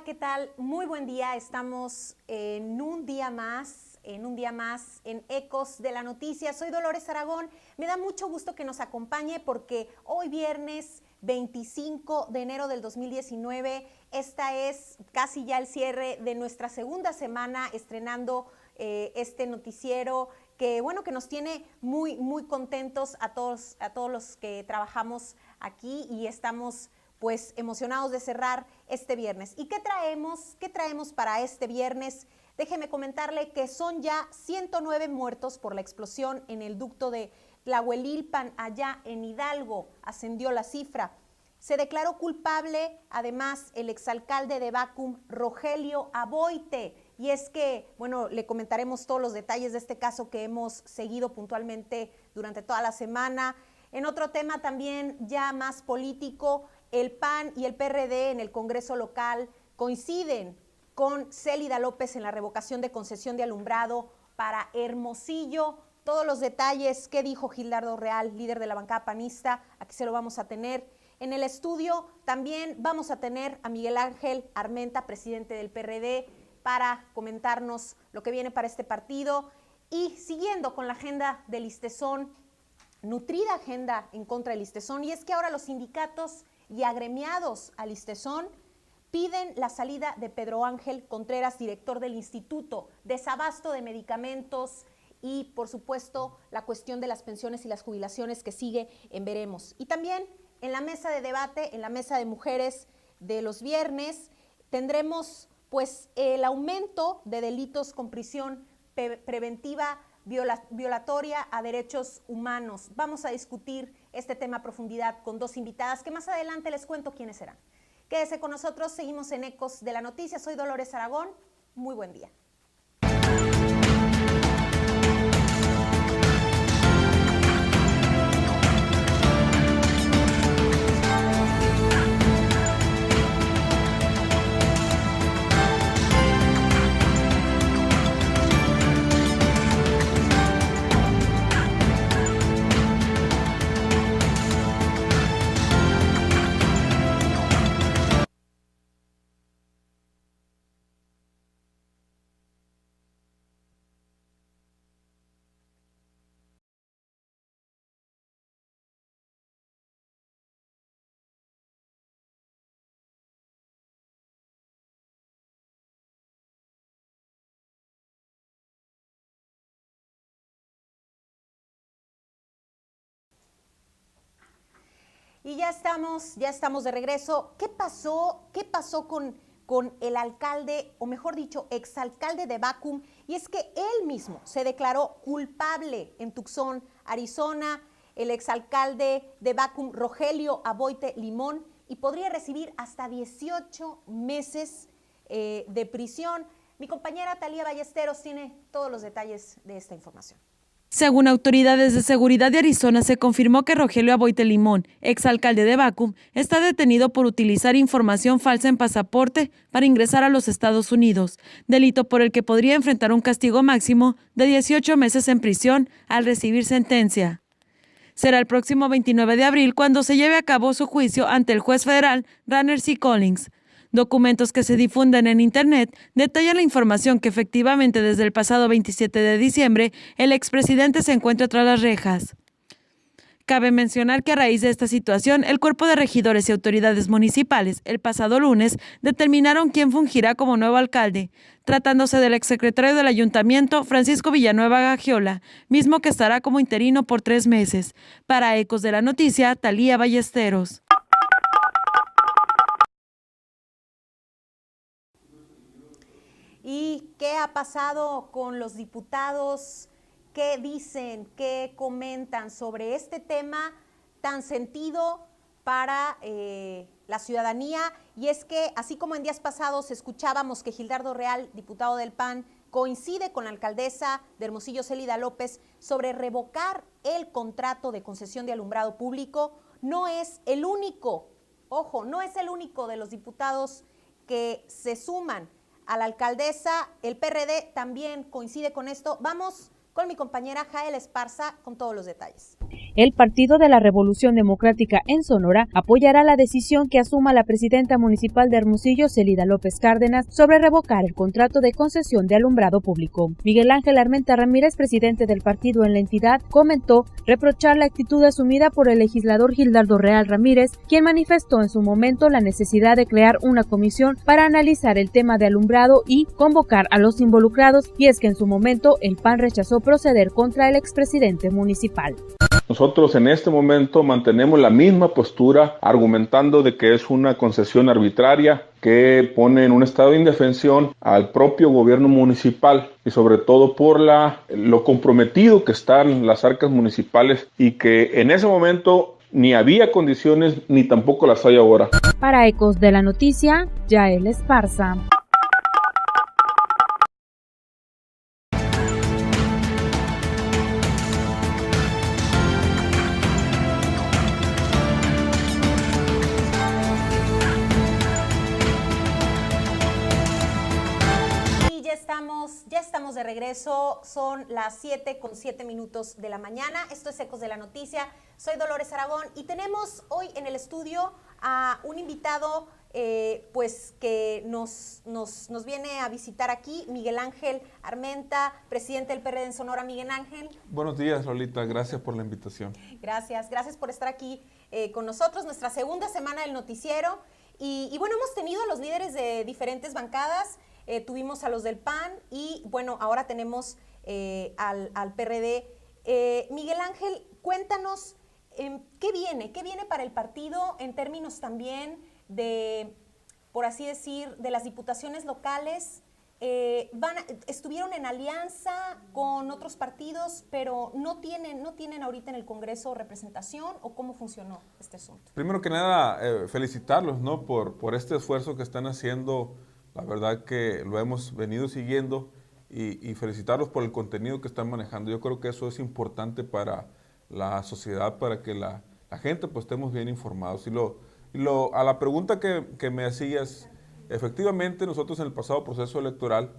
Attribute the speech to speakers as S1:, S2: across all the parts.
S1: ¿qué tal? Muy buen día. Estamos en un día más en Ecos de la Noticia. Soy Dolores Aragón. Me da mucho gusto que nos acompañe porque hoy viernes 25 de enero del 2019, esta es casi ya el cierre de nuestra segunda semana estrenando este noticiero que bueno, que nos tiene muy contentos a todos los que trabajamos aquí y estamos pues emocionados de cerrar este viernes. ¿Y qué traemos? ¿Qué traemos para este viernes? Déjeme comentarle que son ya 109 muertos por la explosión en el ducto de Tlahuelilpan, allá en Hidalgo. Ascendió la cifra. Se declaró culpable, además, el exalcalde de Bacum, Rogelio Aboite. Y es que, bueno, le comentaremos todos los detalles de este caso que hemos seguido puntualmente durante toda la semana. En otro tema también ya más político, el PAN y el PRD en el Congreso local coinciden con Célida López en la revocación de concesión de alumbrado para Hermosillo. Todos los detalles, qué dijo Gildardo Real, líder de la bancada panista, aquí se lo vamos a tener. En el estudio también vamos a tener a Miguel Ángel Armenta, presidente del PRD, para comentarnos lo que viene para este partido. Y siguiendo con la agenda del Listezón, nutrida agenda en contra del Listezón, y es que ahora los sindicatos y agremiados al Listezón piden la salida de Pedro Ángel Contreras, director del Instituto, desabasto de medicamentos y, por supuesto, la cuestión de las pensiones y las jubilaciones que sigue en veremos. Y también en la mesa de debate, en la mesa de mujeres de los viernes, tendremos pues el aumento de delitos con prisión preventiva violatoria a derechos humanos. Vamos a discutir este tema a profundidad con dos invitadas que más adelante les cuento quiénes serán. Quédese con nosotros, seguimos en Ecos de la Noticia. Soy Dolores Aragón, muy buen día. Y ya estamos de regreso. ¿Qué pasó con el alcalde, o mejor dicho, exalcalde de Bacum? Y es que él mismo se declaró culpable en Tucson, Arizona, el exalcalde de Bacum, Rogelio Aboite Limón, y podría recibir hasta 18 meses de prisión. Mi compañera Talía Ballesteros tiene todos los detalles de esta información.
S2: Según autoridades de seguridad de Arizona, se confirmó que Rogelio Aboite Limón, exalcalde de Bacum, está detenido por utilizar información falsa en pasaporte para ingresar a los Estados Unidos, delito por el que podría enfrentar un castigo máximo de 18 meses en prisión al recibir sentencia. Será el próximo 29 de abril cuando se lleve a cabo su juicio ante el juez federal Ranner C. Collins. Documentos que se difunden en Internet detallan la información que efectivamente desde el pasado 27 de diciembre el expresidente se encuentra tras las rejas. Cabe mencionar que a raíz de esta situación, el cuerpo de regidores y autoridades municipales el pasado lunes determinaron quién fungirá como nuevo alcalde, tratándose del exsecretario del ayuntamiento, Francisco Villanueva Gagiola, mismo que estará como interino por 3 meses. Para Ecos de la Noticia, Talía Ballesteros.
S1: ¿Y qué ha pasado con los diputados? ¿Qué dicen? ¿Qué comentan sobre este tema tan sentido para la ciudadanía? Y es que, así como en días pasados escuchábamos que Gildardo Real, diputado del PAN, coincide con la alcaldesa de Hermosillo, Célida López, sobre revocar el contrato de concesión de alumbrado público, no es el único, ojo, no es el único de los diputados que se suman a la alcaldesa. El PRD también coincide con esto. Vamos con mi compañera Jael Esparza con todos los detalles.
S2: el Partido de la Revolución Democrática en Sonora apoyará la decisión que asuma la presidenta municipal de Hermosillo, Celida López Cárdenas, sobre revocar el contrato de concesión de alumbrado público. Miguel Ángel Armenta Ramírez, presidente del partido en la entidad, comentó reprochar la actitud asumida por el legislador Gildardo Real Ramírez, quien manifestó en su momento la necesidad de crear una comisión para analizar el tema de alumbrado y convocar a los involucrados, y es que en su momento el PAN rechazó proceder contra el expresidente municipal.
S3: Nosotros en este momento mantenemos la misma postura, argumentando de que es una concesión arbitraria que pone en un estado de indefensión al propio gobierno municipal y sobre todo por lo comprometido que están las arcas municipales y que en ese momento ni había condiciones ni tampoco las hay ahora.
S2: Para Ecos de la Noticia, Yael Esparza.
S1: Ya estamos de regreso, son las 7:07 de la mañana, esto es Ecos de la Noticia, soy Dolores Aragón y tenemos hoy en el estudio a un invitado pues que nos viene a visitar aquí, Miguel Ángel Armenta, presidente del PRD en Sonora. Miguel Ángel.
S3: Buenos días, Lolita, gracias por la invitación.
S1: Gracias por estar aquí con nosotros, nuestra segunda semana del noticiero y bueno, hemos tenido a los líderes de diferentes bancadas. Tuvimos a los del PAN y bueno, ahora tenemos al PRD. Miguel Ángel, cuéntanos qué viene para el partido en términos también de, por así decir, de las diputaciones locales. Estuvieron en alianza con otros partidos, pero no tienen ahorita en el Congreso representación, ¿o cómo funcionó este asunto?
S4: Primero que nada, felicitarlos, ¿no? por este esfuerzo que están haciendo. La verdad que lo hemos venido siguiendo y felicitarlos por el contenido que están manejando. Yo creo que eso es importante para la sociedad, para que la gente pues estemos bien informados. A la pregunta que me hacías, efectivamente nosotros en el pasado proceso electoral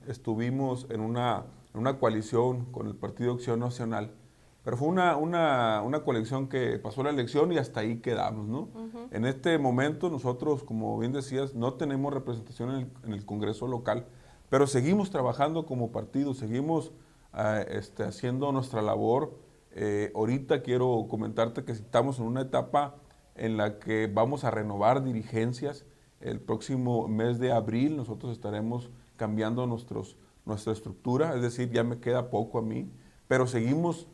S4: estuvimos en una coalición con el Partido Acción Nacional, pero fue una coalición que pasó la elección y hasta ahí quedamos, ¿no? Uh-huh. En este momento nosotros, como bien decías, no tenemos representación en el Congreso local, pero seguimos trabajando como partido, seguimos haciendo nuestra labor. Ahorita quiero comentarte que estamos en una etapa en la que vamos a renovar dirigencias. El próximo mes de abril nosotros estaremos cambiando nuestra estructura, es decir, ya me queda poco a mí, pero seguimos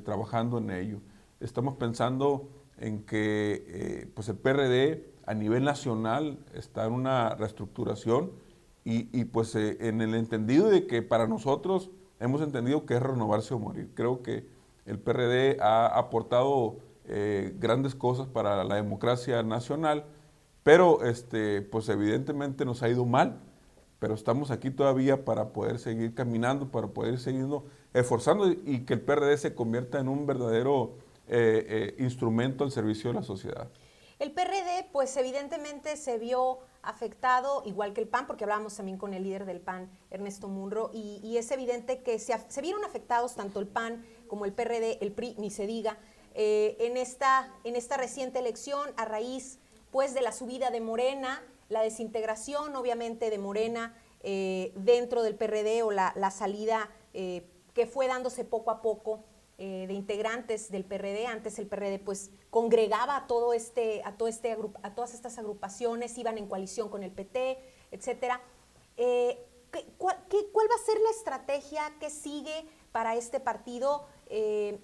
S4: trabajando en ello. Estamos pensando en que pues el PRD a nivel nacional está en una reestructuración y pues en el entendido de que para nosotros hemos entendido que es renovarse o morir. Creo que el PRD ha aportado grandes cosas para la democracia nacional, pero pues evidentemente nos ha ido mal, pero estamos aquí todavía para poder seguir caminando, para poder seguir esforzando y que el PRD se convierta en un verdadero instrumento al servicio de la sociedad.
S1: El PRD, pues evidentemente se vio afectado, igual que el PAN, porque hablábamos también con el líder del PAN, Ernesto Munro, y es evidente que se vieron afectados tanto el PAN como el PRD, el PRI, ni se diga, en esta reciente elección a raíz pues de la subida de Morena, la desintegración obviamente de Morena dentro del PRD o la salida que fue dándose poco a poco de integrantes del PRD. Antes el PRD pues congregaba a todas estas agrupaciones, iban en coalición con el PT, etcétera. ¿Cuál va a ser la estrategia que sigue para este partido en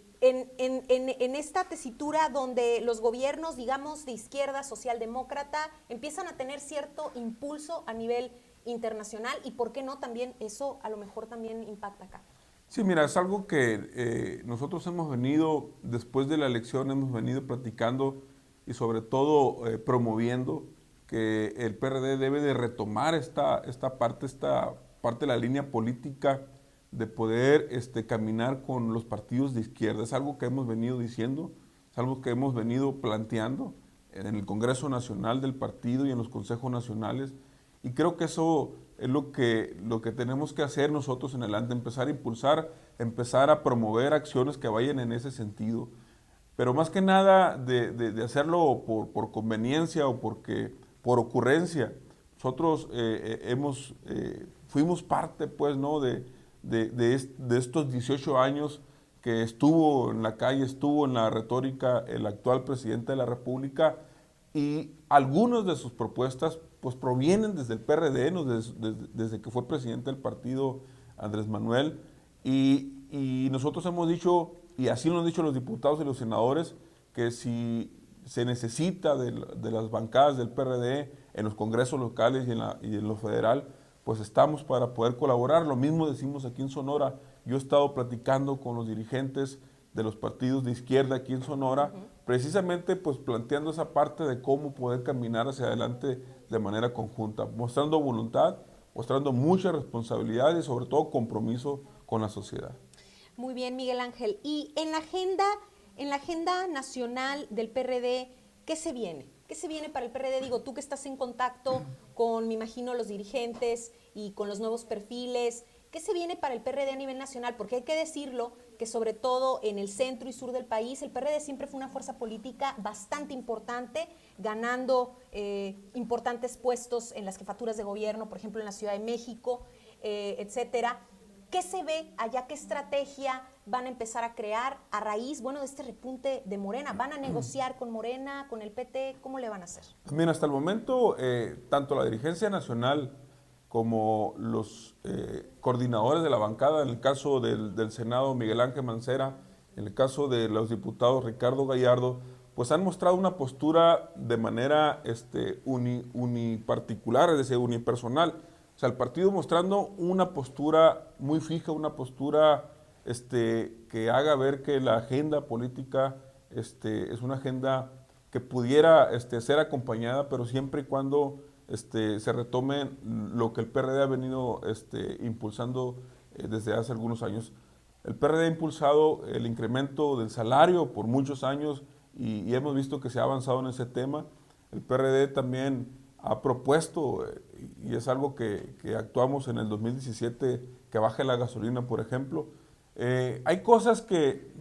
S1: esta tesitura donde los gobiernos, digamos, de izquierda, socialdemócrata, empiezan a tener cierto impulso a nivel internacional y por qué no también eso a lo mejor también impacta acá?
S4: Sí, mira, es algo que nosotros hemos venido, después de la elección, hemos venido platicando y sobre todo promoviendo que el PRD debe de retomar esta parte de la línea política de poder caminar con los partidos de izquierda. Es algo que hemos venido diciendo, es algo que hemos venido planteando en el Congreso Nacional del partido y en los consejos nacionales, y creo que eso es lo que tenemos que hacer nosotros en adelante, empezar a impulsar, empezar a promover acciones que vayan en ese sentido. pero más que nada de hacerlo por conveniencia o por ocurrencia. Nosotros fuimos parte, pues, ¿no? de estos 18 años que estuvo en la calle, estuvo en la retórica el actual presidente de la República, y algunas de sus propuestas pues provienen desde el PRD, ¿no? desde que fue presidente del partido Andrés Manuel, y nosotros hemos dicho, y así lo han dicho los diputados y los senadores, que si se necesita de las bancadas del PRD en los congresos locales y en lo federal, pues estamos para poder colaborar. Lo mismo decimos aquí en Sonora. Yo he estado platicando con los dirigentes de los partidos de izquierda aquí en Sonora, precisamente pues planteando esa parte de cómo poder caminar hacia adelante de manera conjunta, mostrando voluntad, mostrando mucha responsabilidad y sobre todo compromiso con la sociedad.
S1: Muy bien, Miguel Ángel. Y en la agenda nacional del PRD, ¿qué se viene? ¿Qué se viene para el PRD? Digo, tú que estás en contacto con, me imagino, los dirigentes y con los nuevos perfiles, ¿qué se viene para el PRD a nivel nacional? Porque hay que decirlo que sobre todo en el centro y sur del país, el PRD siempre fue una fuerza política bastante importante, ganando importantes puestos en las jefaturas de gobierno, por ejemplo en la Ciudad de México, etcétera. ¿Qué se ve allá? ¿Qué estrategia van a empezar a crear a raíz, bueno, de este repunte de Morena? ¿Van a negociar con Morena, con el PT? ¿Cómo le van a hacer?
S4: Bien, hasta el momento, tanto la dirigencia nacional como los coordinadores de la bancada, en el caso del Senado Miguel Ángel Mancera, en el caso de los diputados Ricardo Gallardo, pues han mostrado una postura de manera uniparticular, es decir, unipersonal. O sea, el partido mostrando una postura muy fija, una postura que haga ver que la agenda política es una agenda que pudiera ser acompañada, pero siempre y cuando se retome lo que el PRD ha venido impulsando desde hace algunos años. El PRD ha impulsado el incremento del salario por muchos años y hemos visto que se ha avanzado en ese tema. El PRD también ha propuesto, y es algo que actuamos en el 2017, que baje la gasolina, por ejemplo. Hay cosas que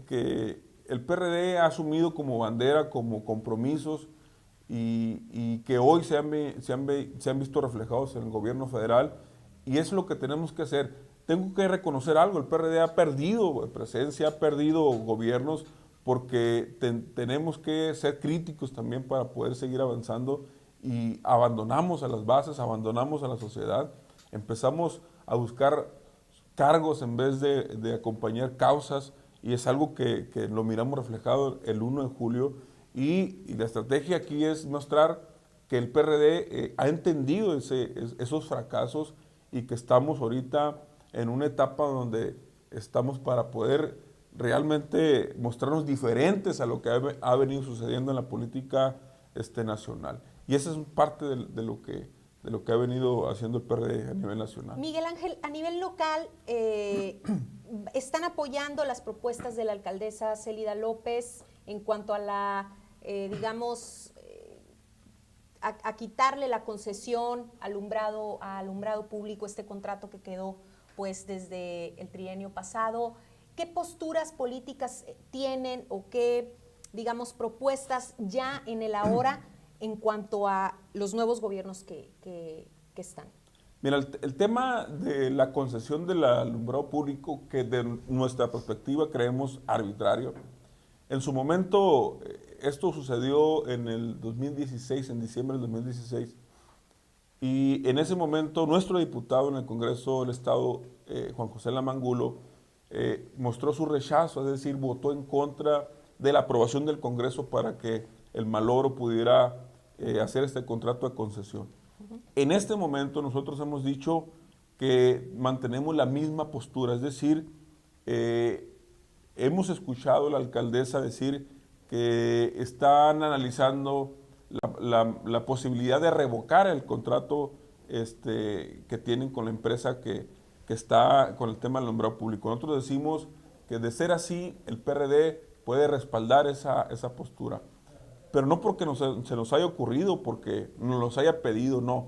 S4: el PRD ha asumido como bandera, como compromisos, y que hoy se han visto reflejados en el gobierno federal, y es lo que tenemos que hacer. Tengo que reconocer algo, el PRD ha perdido presencia, ha perdido gobiernos, porque tenemos que ser críticos también para poder seguir avanzando, y abandonamos a las bases, abandonamos a la sociedad, empezamos a buscar cargos en vez de acompañar causas, y es algo que lo miramos reflejado el 1 de julio, y la estrategia aquí es mostrar que el PRD ha entendido esos fracasos y que estamos ahorita en una etapa donde estamos para poder realmente mostrarnos diferentes a lo que ha venido sucediendo en la política nacional. Y esa es parte de lo que ha venido haciendo el PRD a nivel nacional.
S1: Miguel Ángel, a nivel local, ¿están apoyando las propuestas de la alcaldesa Célida López en cuanto a la, a quitarle la concesión a alumbrado público, este contrato que quedó pues desde el trienio pasado? ¿Qué posturas políticas tienen o qué, propuestas ya en el ahora en cuanto a los nuevos gobiernos que están?
S4: Mira, el tema de la concesión del alumbrado público, que de nuestra perspectiva creemos arbitrario. En su momento, esto sucedió en el 2016, en diciembre del 2016, y en ese momento nuestro diputado en el Congreso del Estado, Juan José Lamangulo, mostró su rechazo, es decir, votó en contra de la aprobación del Congreso para que el Maloro pudiera hacer este contrato de concesión. En este momento nosotros hemos dicho que mantenemos la misma postura, es decir, hemos escuchado a la alcaldesa decir que están analizando la posibilidad de revocar el contrato que tienen con la empresa que está con el tema del alumbrado público. Nosotros decimos que de ser así, el PRD puede respaldar esa postura. Pero no porque se nos haya ocurrido, porque nos los haya pedido, no.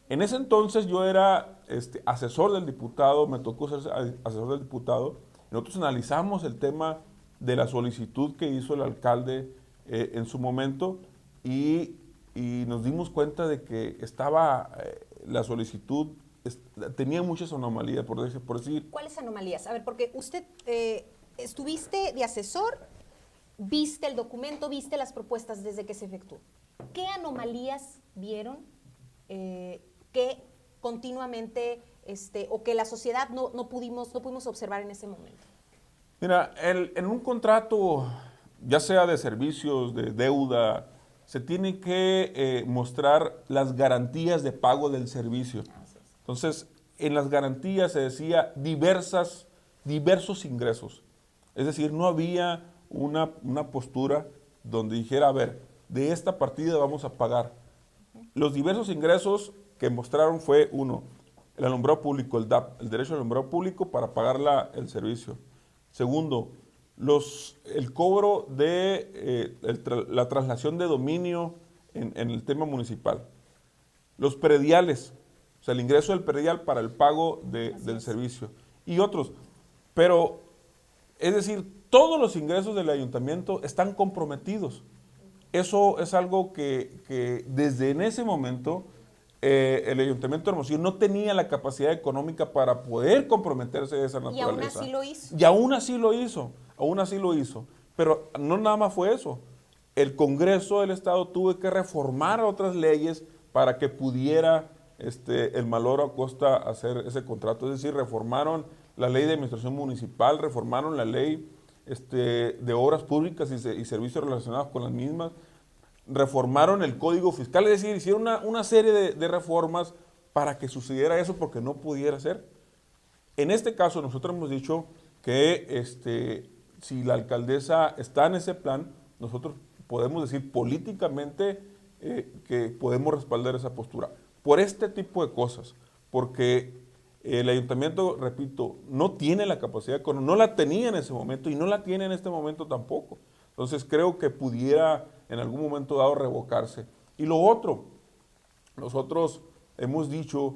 S4: En ese entonces yo era asesor del diputado, me tocó ser asesor del diputado, y nosotros analizamos el tema de la solicitud que hizo el alcalde en su momento y nos dimos cuenta de que estaba la solicitud, tenía muchas anomalías, por decir.
S1: ¿Cuáles anomalías? A ver, porque usted estuviste de asesor, viste el documento, viste las propuestas desde que se efectuó. ¿Qué anomalías vieron que continuamente o que la sociedad no pudimos observar en ese momento?
S4: Mira, en un contrato, ya sea de servicios, de deuda, se tiene que mostrar las garantías de pago del servicio. Entonces, en las garantías se decía diversos ingresos. Es decir, no había una postura donde dijera, a ver, de esta partida vamos a pagar. Los diversos ingresos que mostraron fue, uno, el alumbrado público, el DAP, el derecho al alumbrado público para pagar el servicio. Segundo, el cobro de la traslación de dominio en el tema municipal. Los prediales, o sea, el ingreso del predial para el pago del servicio. Y otros. Pero, es decir, todos los ingresos del ayuntamiento están comprometidos. Eso es algo que desde en ese momento el ayuntamiento de Hermosillo no tenía la capacidad económica para poder comprometerse de esa naturaleza.
S1: Y aún así lo hizo.
S4: Y aún así lo hizo. Pero no nada más fue eso. El Congreso del Estado tuvo que reformar otras leyes para que pudiera el Maloro Acosta hacer ese contrato. Es decir, reformaron la ley de administración municipal, reformaron la ley de obras públicas y servicios relacionados con las mismas, reformaron el Código Fiscal, es decir, hicieron una serie de reformas para que sucediera eso porque no pudiera ser. En este caso nosotros hemos dicho que si la alcaldesa está en ese plan, nosotros podemos decir políticamente que podemos respaldar esa postura por este tipo de cosas, porque el ayuntamiento, repito, no tiene la capacidad, no la tenía en ese momento y no la tiene en este momento tampoco. Entonces creo que pudiera en algún momento dado revocarse. Y lo otro, nosotros hemos dicho,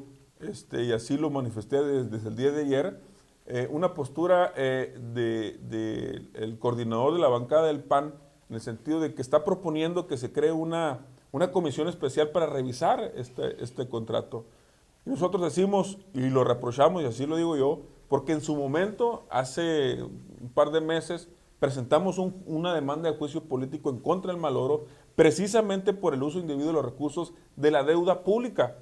S4: y así lo manifesté desde el día de ayer, una postura del coordinador de la bancada del PAN, en el sentido de que está proponiendo que se cree una comisión especial para revisar este contrato. Y nosotros decimos, y lo reprochamos, y así lo digo yo, porque en su momento, hace un par de meses, presentamos una demanda de juicio político en contra del Maloro, precisamente por el uso indebido de los recursos de la deuda pública.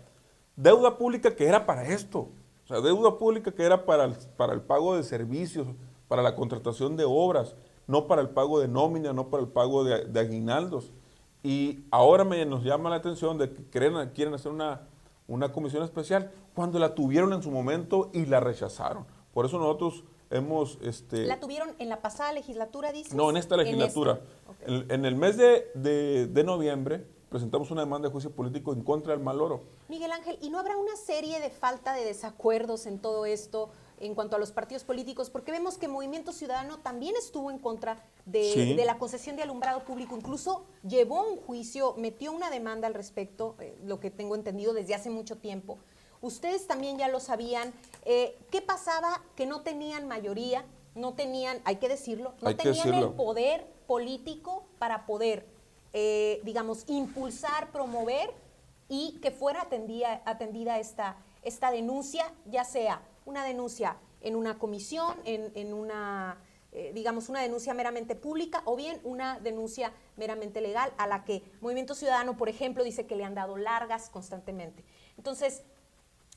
S4: Deuda pública que era para esto, o sea, deuda pública que era para el pago de servicios, para la contratación de obras, no para el pago de nómina, no para el pago de aguinaldos. Y ahora nos llama la atención de que quieren hacer una comisión especial cuando la tuvieron en su momento y la rechazaron. Por eso nosotros hemos...
S1: ¿La tuvieron en la pasada legislatura, dices?
S4: No, en esta legislatura. Okay. En el mes de noviembre presentamos una demanda de juicio político en contra del Maloro.
S1: Miguel Ángel, ¿y no habrá una serie de falta de desacuerdos en todo esto en cuanto a los partidos políticos? Porque vemos que Movimiento Ciudadano también estuvo en contra de la concesión de alumbrado público, incluso llevó un juicio, metió una demanda al respecto, lo que tengo entendido desde hace mucho tiempo. Ustedes también ya lo sabían. ¿Qué pasaba? Que no tenían mayoría, no tenían, hay que decirlo, no tenían el poder político para poder, digamos, impulsar, promover y que fuera atendida esta denuncia, ya sea una denuncia en una comisión, en una, digamos, una denuncia meramente pública o bien una denuncia meramente legal a la que Movimiento Ciudadano, por ejemplo, dice que le han dado largas constantemente. Entonces,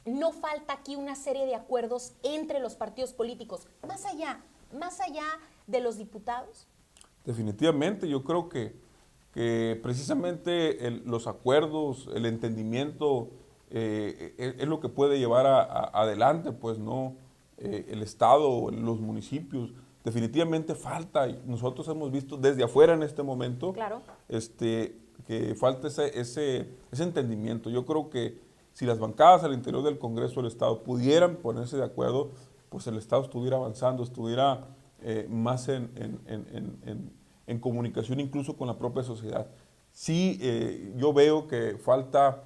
S1: no falta aquí una serie de acuerdos entre los partidos políticos, más allá de los diputados.
S4: Definitivamente, yo creo que precisamente los acuerdos, el entendimiento es lo que puede llevar adelante, pues, ¿no? El Estado, los municipios. Definitivamente falta, y nosotros hemos visto desde afuera en este momento,
S1: claro,
S4: que falta ese entendimiento. Yo creo que si las bancadas al interior del Congreso del Estado pudieran ponerse de acuerdo, pues el Estado estuviera avanzando, estuviera más en comunicación incluso con la propia sociedad. Sí, yo veo que falta,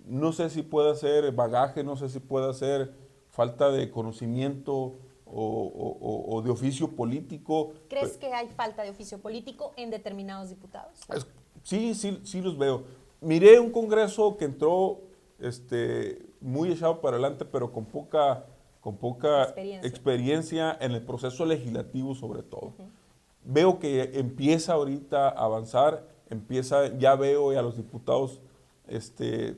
S4: no sé si puede ser bagaje, no sé si puede ser falta de conocimiento o de oficio político.
S1: ¿Crees que hay falta de oficio político en determinados diputados?
S4: Sí los veo. Miré un Congreso que entró muy echado para adelante, pero con poca experiencia en el proceso legislativo sobre todo. Veo que empieza ahorita a avanzar, ya veo a los diputados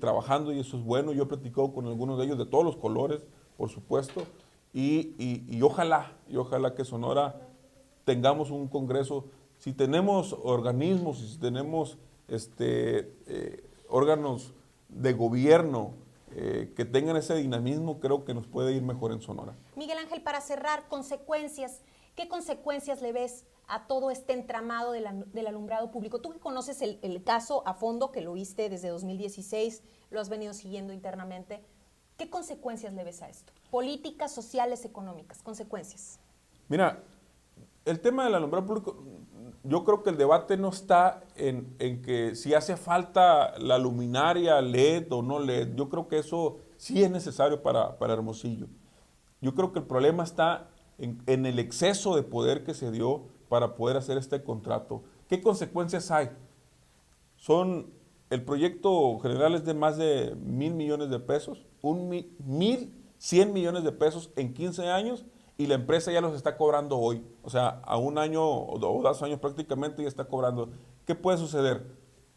S4: trabajando y eso es bueno. Yo he platicado con algunos de ellos de todos los colores, por supuesto, y ojalá que Sonora tengamos un Congreso. Si tenemos organismos, si tenemos órganos de gobierno que tengan ese dinamismo, creo que nos puede ir mejor en Sonora.
S1: Miguel Ángel, para cerrar, consecuencias. ¿Qué consecuencias le ves a todo este entramado del alumbrado público? Tú que conoces el caso a fondo, que lo viste desde 2016, lo has venido siguiendo internamente, ¿qué consecuencias le ves a esto? Políticas, sociales, económicas, consecuencias.
S4: Mira, el tema del alumbrado público, yo creo que el debate no está en que si hace falta la luminaria LED o no LED. Yo creo que eso sí es necesario para Hermosillo. Yo creo que el problema está en el exceso de poder que se dio para poder hacer este contrato. ¿Qué consecuencias hay? El proyecto general es de más de 1,000 millones de pesos, 1,100 millones de pesos en 15 años, y la empresa ya los está cobrando hoy. O sea, a un año o 2 años prácticamente ya está cobrando. ¿Qué puede suceder?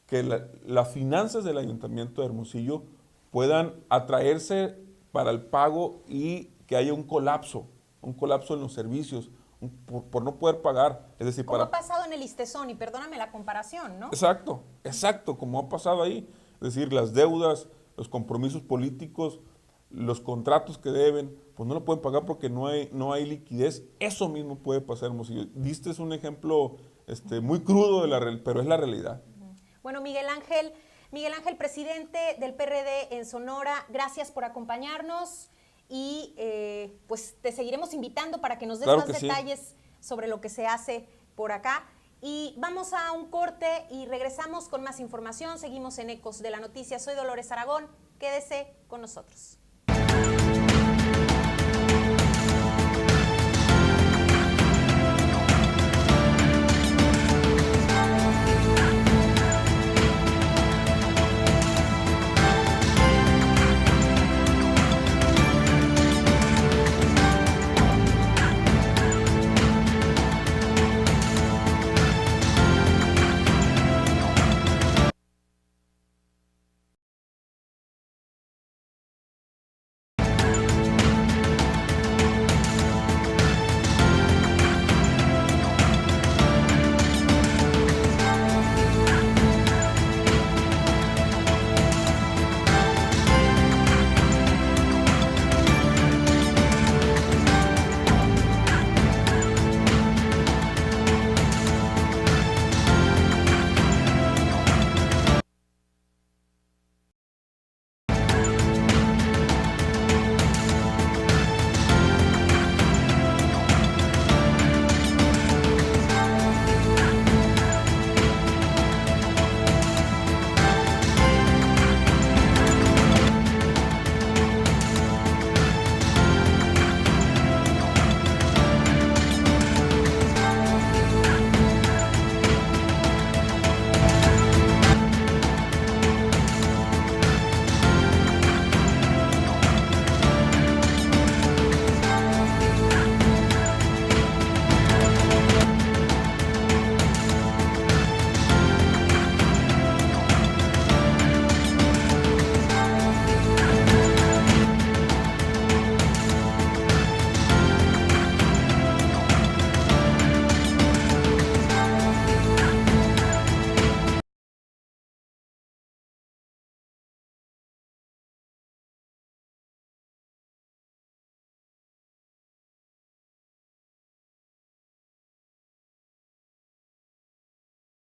S4: Que las finanzas del Ayuntamiento de Hermosillo puedan atraerse para el pago y que haya un colapso en los servicios por no poder pagar. Es decir,
S1: como ha pasado en el ISTESON, y perdóname la comparación, ¿no?
S4: Exacto, como ha pasado ahí. Es decir, las deudas, los compromisos políticos, los contratos que deben, pues no lo pueden pagar porque no hay liquidez. Eso mismo puede pasar, Hermosillo. Diste un ejemplo muy crudo, pero es la realidad.
S1: Bueno, Miguel Ángel, presidente del PRD en Sonora, gracias por acompañarnos y pues te seguiremos invitando para que nos des más detalles sobre lo que se hace por acá. Y vamos a un corte y regresamos con más información. Seguimos en Ecos de la Noticia. Soy Dolores Aragón. Quédese con nosotros.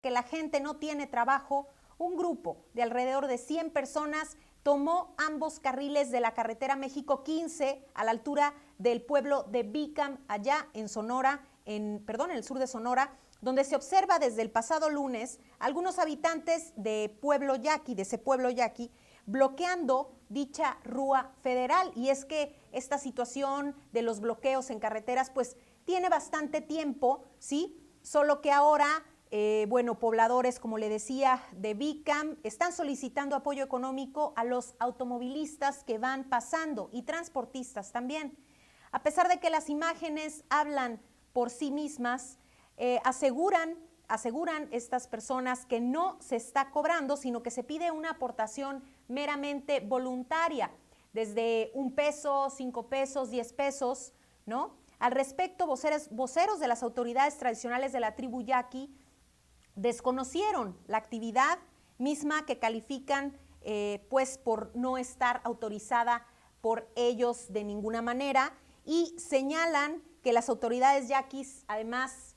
S1: Que la gente no tiene trabajo, un grupo de alrededor de 100 personas tomó ambos carriles de la carretera México 15 a la altura del pueblo de Bicam, allá en Sonora, en el sur de Sonora, donde se observa desde el pasado lunes algunos habitantes de ese pueblo yaqui, bloqueando dicha rúa federal. Y es que esta situación de los bloqueos en carreteras pues tiene bastante tiempo, ¿sí? Solo que ahora, pobladores, como le decía, de Bicam están solicitando apoyo económico a los automovilistas que van pasando y transportistas también. A pesar de que las imágenes hablan por sí mismas, aseguran estas personas que no se está cobrando, sino que se pide una aportación meramente voluntaria, desde $1, 5 pesos, 10 pesos, ¿no? Al respecto, voceros de las autoridades tradicionales de la tribu yaqui desconocieron la actividad misma que califican pues por no estar autorizada por ellos de ninguna manera, y señalan que las autoridades yaquis además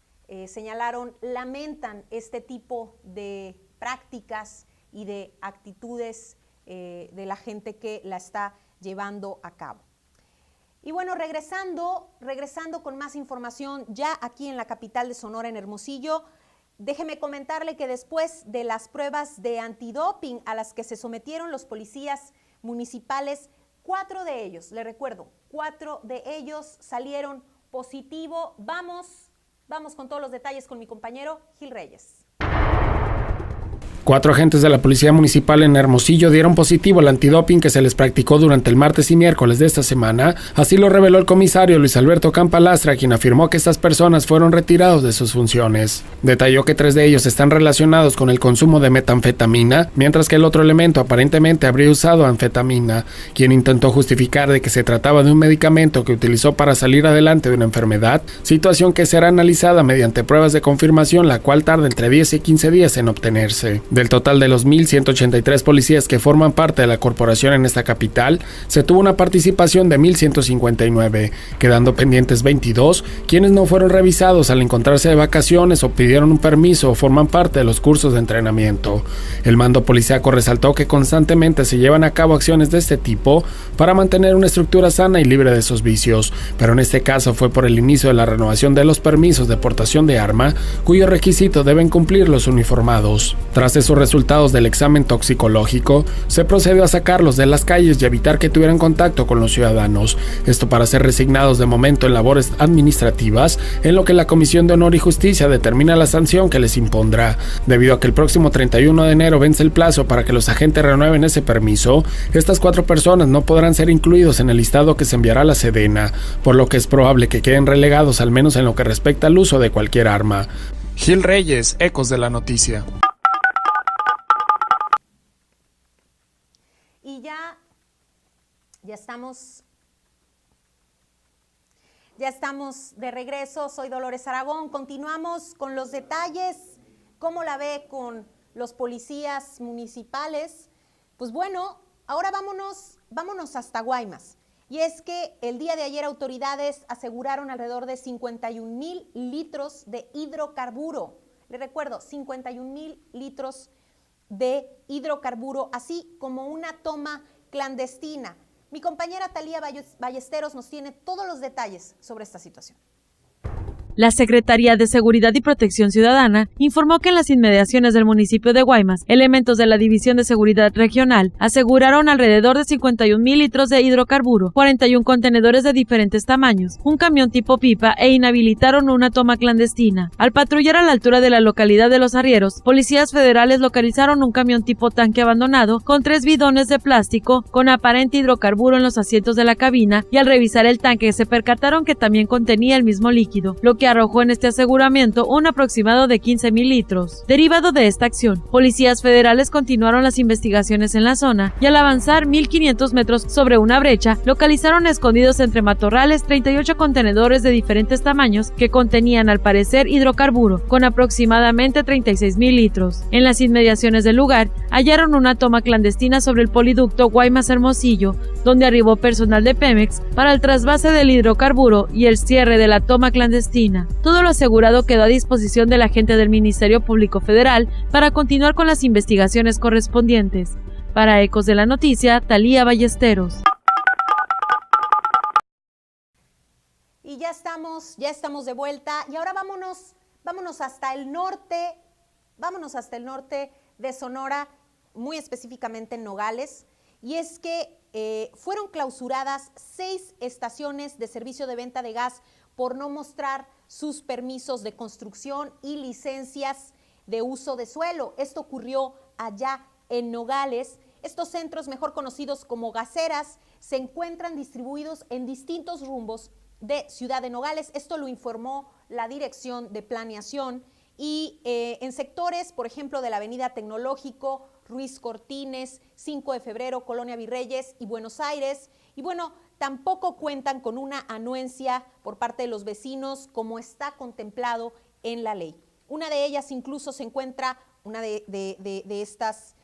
S1: lamentan este tipo de prácticas y de actitudes de la gente que la está llevando a cabo. Y bueno, regresando con más información ya aquí en la capital de Sonora, en Hermosillo, déjeme comentarle que después de las pruebas de antidoping a las que se sometieron los policías municipales, 4 de ellos, le recuerdo, 4 de ellos salieron positivo. Vamos con todos los detalles con mi compañero Gil Reyes.
S5: 4 agentes de la Policía Municipal en Hermosillo dieron positivo al antidoping que se les practicó durante el martes y miércoles de esta semana. Así lo reveló el comisario Luis Alberto Campalastra, quien afirmó que estas personas fueron retirados de sus funciones. Detalló que 3 de ellos están relacionados con el consumo de metanfetamina, mientras que el otro elemento aparentemente habría usado anfetamina, quien intentó justificar de que se trataba de un medicamento que utilizó para salir adelante de una enfermedad, situación que será analizada mediante pruebas de confirmación, la cual tarda entre 10 y 15 días en obtenerse. Del total de los 1,183 policías que forman parte de la corporación en esta capital, se tuvo una participación de 1,159, quedando pendientes 22, quienes no fueron revisados al encontrarse de vacaciones o pidieron un permiso o forman parte de los cursos de entrenamiento. El mando policíaco resaltó que constantemente se llevan a cabo acciones de este tipo para mantener una estructura sana y libre de esos vicios, pero en este caso fue por el inicio de la renovación de los permisos de portación de arma, cuyo requisito deben cumplir los uniformados. Tras esos resultados del examen toxicológico, se procedió a sacarlos de las calles y evitar que tuvieran contacto con los ciudadanos, esto para ser resignados de momento en labores administrativas, en lo que la Comisión de Honor y Justicia determina la sanción que les impondrá. Debido a que el próximo 31 de enero vence el plazo para que los agentes renueven ese permiso, estas 4 personas no podrán ser incluidos en el listado que se enviará a la Sedena, por lo que es probable que queden relegados al menos en lo que respecta al uso de cualquier arma. Gil Reyes, Ecos de la Noticia.
S1: Y ya estamos de regreso. Soy Dolores Aragón. Continuamos con los detalles. ¿Cómo la ve con los policías municipales? Pues bueno, ahora vámonos hasta Guaymas. Y es que el día de ayer autoridades aseguraron alrededor de 51,000 litros de hidrocarburo. Le recuerdo, 51,000 litros de hidrocarburo, así como una toma clandestina. Mi compañera Talía Ballesteros nos tiene todos los detalles sobre esta situación.
S2: La Secretaría de Seguridad y Protección Ciudadana informó que en las inmediaciones del municipio de Guaymas, elementos de la División de Seguridad Regional aseguraron alrededor de 51,000 litros de hidrocarburo, 41 contenedores de diferentes tamaños, un camión tipo pipa e inhabilitaron una toma clandestina. Al patrullar a la altura de la localidad de Los Arrieros, policías federales localizaron un camión tipo tanque abandonado con 3 bidones de plástico con aparente hidrocarburo en los asientos de la cabina, y al revisar el tanque se percataron que también contenía el mismo líquido, lo que arrojó en este aseguramiento un aproximado de 15,000 litros. Derivado de esta acción, policías federales continuaron las investigaciones en la zona y al avanzar 1,500 metros sobre una brecha, localizaron escondidos entre matorrales 38 contenedores de diferentes tamaños que contenían al parecer hidrocarburo, con aproximadamente 36,000 litros. En las inmediaciones del lugar, hallaron una toma clandestina sobre el poliducto Guaymas-Hermosillo, donde arribó personal de Pemex para el trasvase del hidrocarburo y el cierre de la toma clandestina. Todo lo asegurado quedó a disposición del agente del Ministerio Público Federal para continuar con las investigaciones correspondientes. Para Ecos de la Noticia, Talía Ballesteros.
S1: Y ya estamos de vuelta, y ahora vámonos hasta el norte de Sonora, muy específicamente en Nogales. y es que fueron clausuradas 6 estaciones de servicio de venta de gas por no mostrar sus permisos de construcción y licencias de uso de suelo. Esto ocurrió allá en Nogales. Estos centros, mejor conocidos como gaseras, se encuentran distribuidos en distintos rumbos de Ciudad de Nogales. Esto lo informó la Dirección de Planeación y en sectores, por ejemplo, de la Avenida Tecnológico, Ruiz Cortines, 5 de Febrero, Colonia Virreyes y Buenos Aires. Y bueno, tampoco cuentan con una anuencia por parte de los vecinos como está contemplado en la ley. Una de ellas incluso se encuentra, una de estas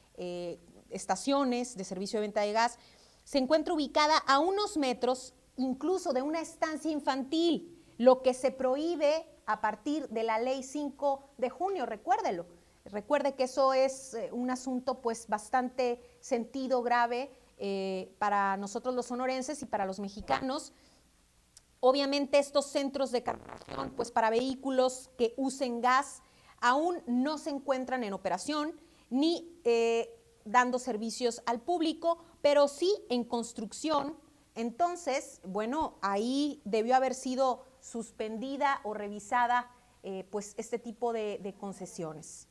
S1: estaciones de servicio de venta de gas, se encuentra ubicada a unos metros incluso de una estancia infantil, lo que se prohíbe a partir de la ley 5 de junio, recuérdelo. Recuerde que eso es un asunto pues bastante sentido grave para nosotros los sonorenses y para los mexicanos. Obviamente estos centros de cargación pues para vehículos que usen gas aún no se encuentran en operación ni dando servicios al público, pero sí en construcción. Entonces, bueno, ahí debió haber sido suspendida o revisada pues este tipo de concesiones.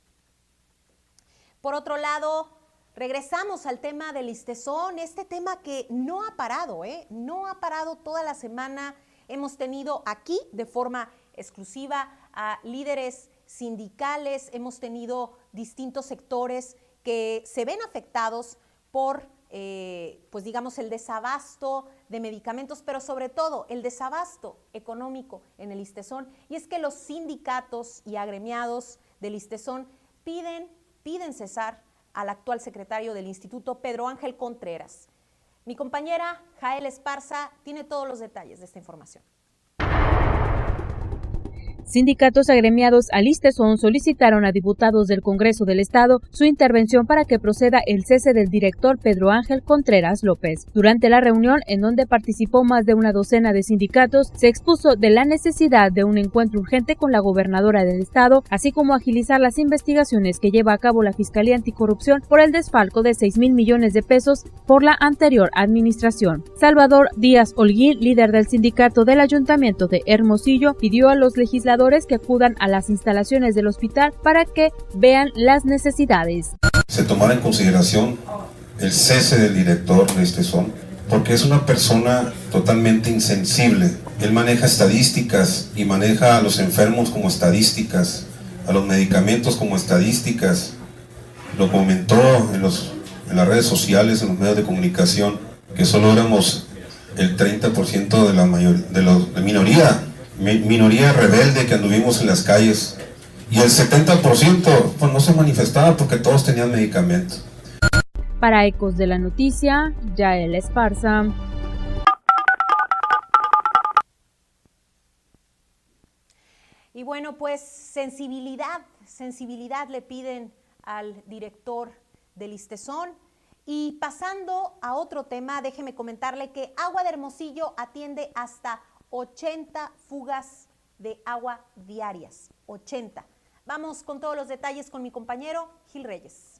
S1: Por otro lado, regresamos al tema del listezón, este tema que no ha parado, no ha parado toda la semana. Hemos tenido aquí de forma exclusiva a líderes sindicales, hemos tenido distintos sectores que se ven afectados por, pues digamos, el desabasto de medicamentos, pero sobre todo el desabasto económico en el listezón. Y es que los sindicatos y agremiados del listezón piden cesar al actual secretario del instituto, Pedro Ángel Contreras. Mi compañera Jael Esparza tiene todos los detalles de esta información.
S6: Sindicatos agremiados al listezón solicitaron a diputados del Congreso del Estado su intervención para que proceda el cese del director Pedro Ángel Contreras López. Durante la reunión, en donde participó más de una docena de sindicatos, se expuso de la necesidad de un encuentro urgente con la gobernadora del Estado, así como agilizar las investigaciones que lleva a cabo la Fiscalía Anticorrupción por el desfalco de 6,000 millones de pesos por la anterior administración. Salvador Díaz Holguín, líder del sindicato del Ayuntamiento de Hermosillo, pidió a los legisladores que acudan a las instalaciones del hospital para que vean las necesidades.
S7: Se tomara en consideración el cese del director de listezón, porque es una persona totalmente insensible. Él maneja estadísticas y maneja a los enfermos como estadísticas, a los medicamentos como estadísticas. Lo comentó en las redes sociales, en los medios de comunicación, que solo éramos el 30% de la minoría rebelde que anduvimos en las calles, y el 70% pues no se manifestaba porque todos tenían medicamentos.
S6: Para Ecos de la Noticia, Jael Esparza.
S1: Y bueno, pues sensibilidad le piden al director del listezón. Y pasando a otro tema, déjeme comentarle que Agua de Hermosillo atiende hasta 80 fugas de agua diarias, 80. Vamos con todos los detalles con mi compañero Gil Reyes.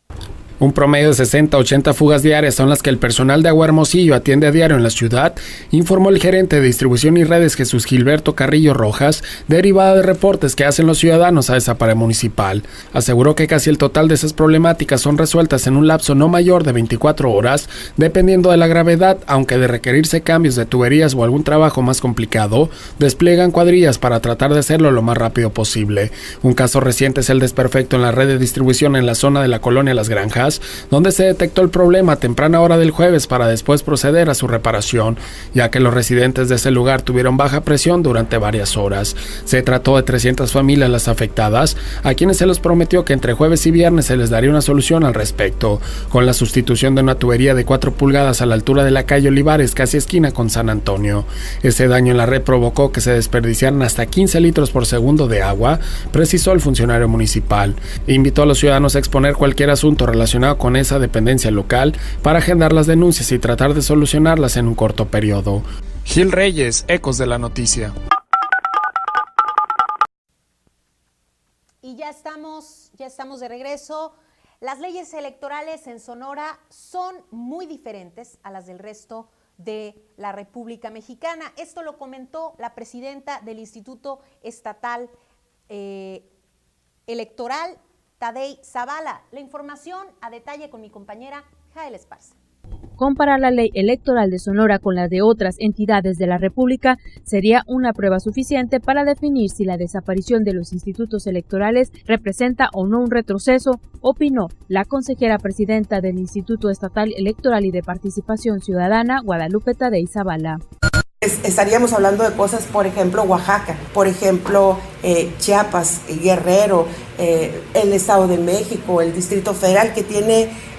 S5: Un promedio de 60 a 80 fugas diarias son las que el personal de Agua Hermosillo atiende a diario en la ciudad, informó el gerente de distribución y redes Jesús Gilberto Carrillo Rojas, derivada de reportes que hacen los ciudadanos a esa pared municipal. Aseguró que casi el total de esas problemáticas son resueltas en un lapso no mayor de 24 horas, dependiendo de la gravedad, aunque de requerirse cambios de tuberías o algún trabajo más complicado, despliegan cuadrillas para tratar de hacerlo lo más rápido posible. Un caso reciente es el desperfecto en la red de distribución en la zona de la colonia Las Granjas, donde se detectó el problema a temprana hora del jueves para después proceder a su reparación, ya que los residentes de ese lugar tuvieron baja presión durante varias horas. Se trató de 300 familias las afectadas, a quienes se les prometió que entre jueves y viernes se les daría una solución al respecto, con la sustitución de una tubería de 4 pulgadas a la altura de la calle Olivares, casi esquina con San Antonio. Ese daño en la red provocó que se desperdiciaran hasta 15 litros por segundo de agua, precisó el funcionario municipal. Invitó a los ciudadanos a exponer cualquier asunto relacionado con esa dependencia local para agendar las denuncias y tratar de solucionarlas en un corto periodo. Gil Reyes, Ecos de la Noticia.
S1: Y ya estamos de regreso. Las leyes electorales en Sonora son muy diferentes a las del resto de la República Mexicana. Esto lo comentó la presidenta del Instituto Estatal Electoral, Tadei Zavala. La información a detalle con mi compañera Jael Esparza.
S6: Comparar la ley electoral de Sonora con la de otras entidades de la República sería una prueba suficiente para definir si la desaparición de los institutos electorales representa o no un retroceso, opinó la consejera presidenta del Instituto Estatal Electoral y de Participación Ciudadana, Guadalupe Tadei Zavala.
S8: Estaríamos hablando de cosas, por ejemplo, Oaxaca, por ejemplo, Chiapas, Guerrero, el Estado de México, el Distrito Federal, que tiene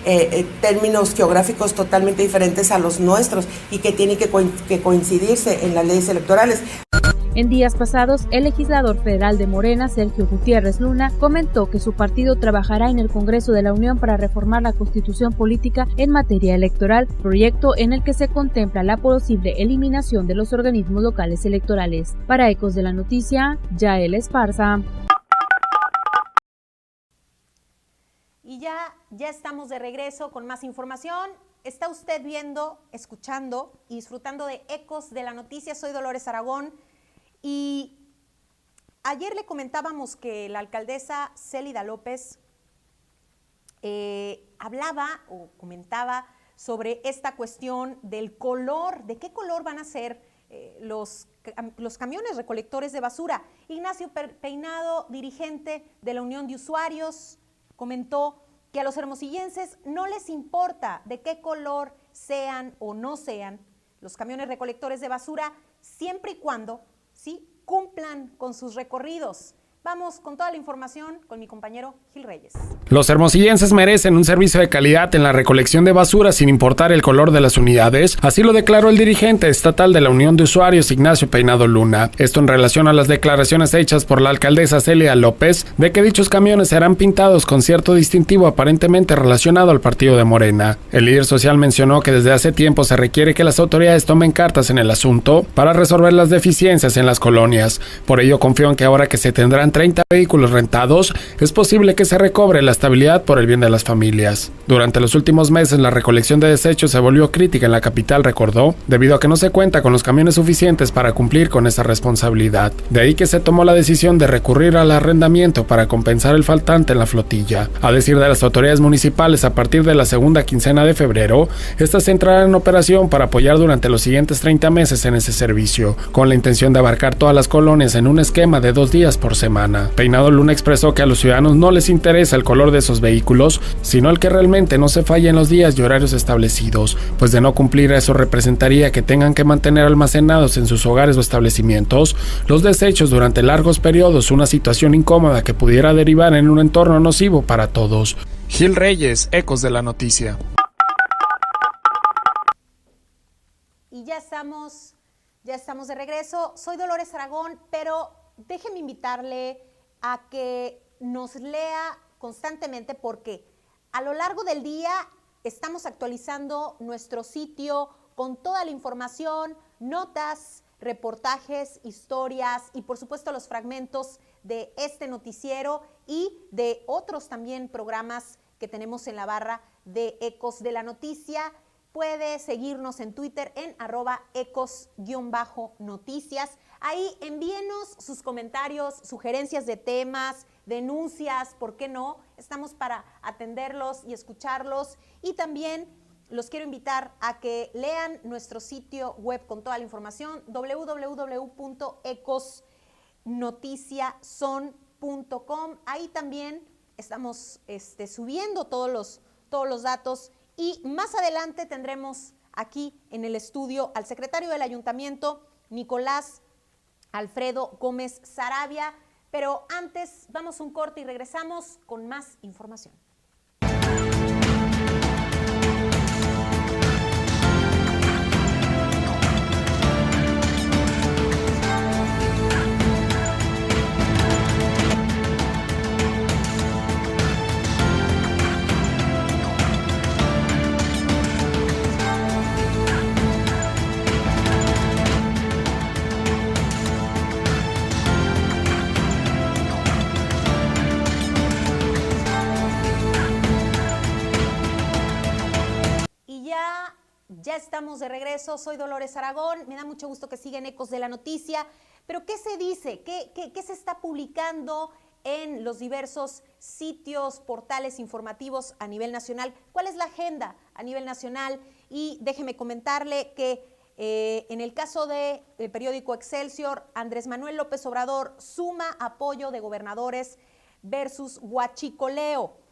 S8: términos geográficos totalmente diferentes a los nuestros y que tienen que coincidirse en las leyes electorales.
S6: En días pasados, el legislador federal de Morena, Sergio Gutiérrez Luna, comentó que su partido trabajará en el Congreso de la Unión para reformar la Constitución política en materia electoral, proyecto en el que se contempla la posible eliminación de los organismos locales electorales. Para Ecos de la Noticia, Jael Esparza.
S1: Y ya estamos de regreso con más información. Está usted viendo, escuchando y disfrutando de Ecos de la Noticia. Soy Dolores Aragón. Y ayer le comentábamos que la alcaldesa Célida López hablaba o comentaba sobre esta cuestión del color, de qué color van a ser los camiones recolectores de basura. Ignacio Peinado, dirigente de la Unión de Usuarios, comentó que a los hermosillenses no les importa de qué color sean o no sean los camiones recolectores de basura, siempre y cuando ¿sí? cumplan con sus recorridos. Vamos con toda la información con mi compañero Gil Reyes.
S5: Los hermosillenses merecen un servicio de calidad en la recolección de basura sin importar el color de las unidades, así lo declaró el dirigente estatal de la Unión de Usuarios, Ignacio Peinado Luna. Esto en relación a las declaraciones hechas por la alcaldesa Célida López de que dichos camiones serán pintados con cierto distintivo aparentemente relacionado al partido de Morena. El líder social mencionó que desde hace tiempo se requiere que las autoridades tomen cartas en el asunto para resolver las deficiencias en las colonias. Por ello confió en que ahora que se tendrán 30 vehículos rentados, es posible que se recobre la estabilidad por el bien de las familias. Durante los últimos meses, la recolección de desechos se volvió crítica en la capital, recordó, debido a que no se cuenta con los camiones suficientes para cumplir con esa responsabilidad. De ahí que se tomó la decisión de recurrir al arrendamiento para compensar el faltante en la flotilla. A decir de las autoridades municipales, a partir de la segunda quincena de febrero, estas entrarán en operación para apoyar durante los siguientes 30 meses en ese servicio, con la intención de abarcar todas las colonias en un esquema de 2 días por semana. Peinado Luna expresó que a los ciudadanos no les interesa el color de esos vehículos, sino el que realmente no se falle en los días y horarios establecidos, pues de no cumplir eso representaría que tengan que mantener almacenados en sus hogares o establecimientos los desechos durante largos periodos, una situación incómoda que pudiera derivar en un entorno nocivo para todos. Gil Reyes, Ecos de la Noticia.
S1: Y ya estamos de regreso. Soy Dolores Aragón, pero déjeme invitarle a que nos lea constantemente porque a lo largo del día estamos actualizando nuestro sitio con toda la información, notas, reportajes, historias y por supuesto los fragmentos de este noticiero y de otros también programas que tenemos en la barra de Ecos de la Noticia. Puede seguirnos en Twitter en @ecos_noticias. Ahí envíenos sus comentarios, sugerencias de temas, denuncias, ¿por qué no? Estamos para atenderlos y escucharlos. Y también los quiero invitar a que lean nuestro sitio web con toda la información, www.ecosnoticiason.com. Ahí también estamos subiendo todos los datos. Y más adelante tendremos aquí en el estudio al secretario del Ayuntamiento, Nicolás Alfredo Gómez Sarabia. Pero antes vamos a un corte y regresamos con más información. Ya estamos de regreso, soy Dolores Aragón, me da mucho gusto que sigan Ecos de la Noticia, pero ¿qué se dice? ¿Qué se está publicando en los diversos sitios, portales informativos a nivel nacional? ¿Cuál es la agenda a nivel nacional? Y déjeme comentarle que en el caso del periódico Excelsior, Andrés Manuel López Obrador suma apoyo de gobernadores versus huachicoleo.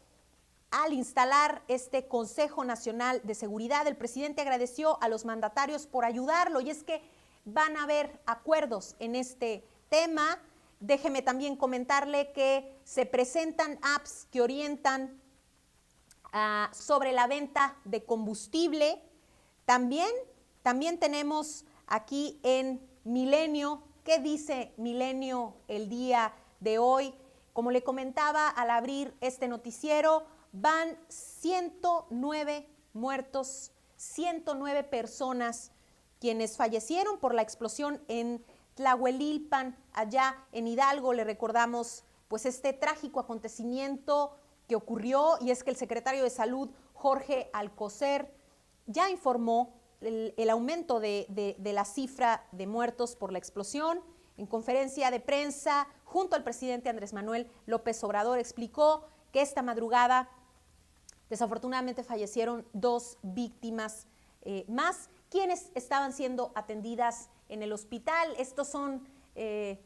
S1: Al instalar este Consejo Nacional de Seguridad, el presidente agradeció a los mandatarios por ayudarlo, y es que van a haber acuerdos en este tema. Déjeme también comentarle que se presentan apps que orientan sobre la venta de combustible. También tenemos aquí en Milenio, ¿qué dice Milenio el día de hoy? Como le comentaba al abrir este noticiero, van 109 muertos, 109 personas quienes fallecieron por la explosión en Tlahuelilpan, allá en Hidalgo. Le recordamos pues este trágico acontecimiento que ocurrió, y es que el secretario de Salud, Jorge Alcocer, ya informó el aumento de la cifra de muertos por la explosión. En conferencia de prensa, junto al presidente Andrés Manuel López Obrador, explicó que esta madrugada desafortunadamente fallecieron 2 víctimas más, quienes estaban siendo atendidas en el hospital. Estos son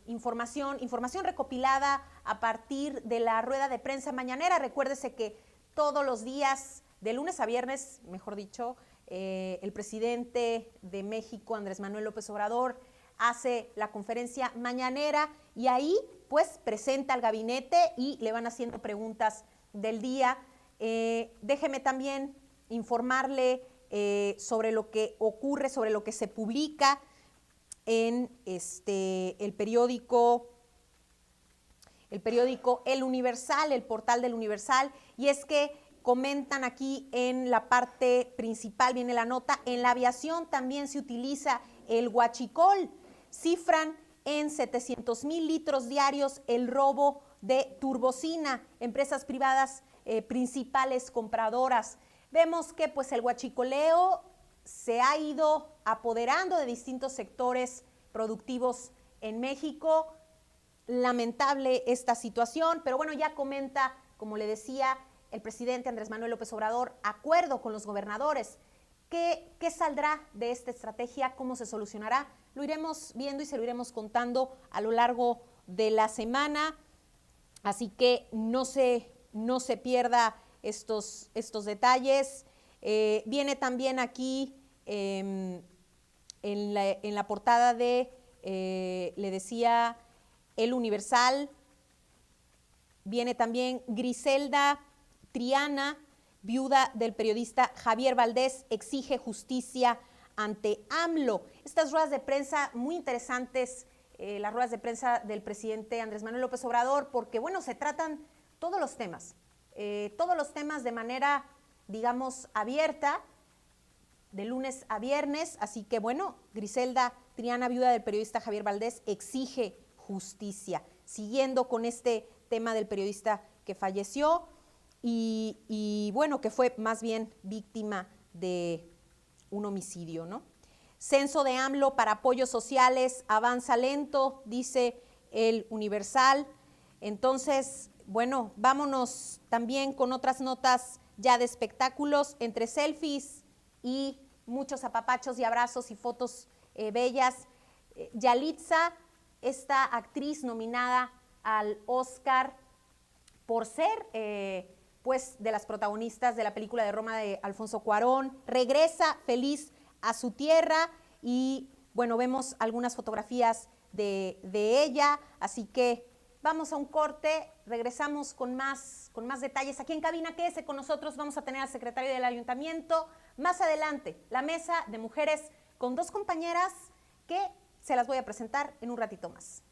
S1: información recopilada a partir de la rueda de prensa mañanera. Recuérdese que todos los días, de lunes a viernes, mejor dicho, el presidente de México, Andrés Manuel López Obrador, hace la conferencia mañanera y ahí pues presenta al gabinete y le van haciendo preguntas del día. Déjeme también informarle sobre lo que ocurre, sobre lo que se publica en el periódico El Universal, el portal del Universal, y es que comentan aquí en la parte principal, viene la nota, en la aviación también se utiliza el huachicol, cifran en 700,000 litros diarios el robo de turbocina, empresas privadas principales compradoras. Vemos que pues el huachicoleo se ha ido apoderando de distintos sectores productivos en México. Lamentable esta situación, pero bueno, ya comenta, como le decía, el presidente Andrés Manuel López Obrador, acuerdo con los gobernadores. ¿Qué saldrá de esta estrategia? ¿Cómo se solucionará? Lo iremos viendo y se lo iremos contando a lo largo de la semana, así que no se pierda estos detalles. Viene también aquí en la portada de, le decía, El Universal, viene también Griselda Triana, viuda del periodista Javier Valdés, exige justicia ante AMLO. Estas ruedas de prensa muy interesantes, las ruedas de prensa del presidente Andrés Manuel López Obrador, porque bueno, se tratan todos los temas de manera, digamos, abierta, de lunes a viernes. Así que bueno, Griselda Triana, viuda del periodista Javier Valdés, exige justicia, siguiendo con este tema del periodista que falleció y bueno, que fue más bien víctima de un homicidio, ¿no? Censo de AMLO para apoyos sociales avanza lento, dice El Universal. Entonces, bueno, vámonos también con otras notas ya de espectáculos, entre selfies y muchos apapachos y abrazos y fotos bellas. Yalitza, esta actriz nominada al Oscar por ser pues de las protagonistas de la película de Roma de Alfonso Cuarón, regresa feliz a su tierra y bueno, vemos algunas fotografías de ella, así que vamos a un corte, regresamos con más detalles aquí en cabina. Quédese con nosotros, vamos a tener al secretario del ayuntamiento. Más adelante, la mesa de mujeres con 2 compañeras que se las voy a presentar en un ratito más.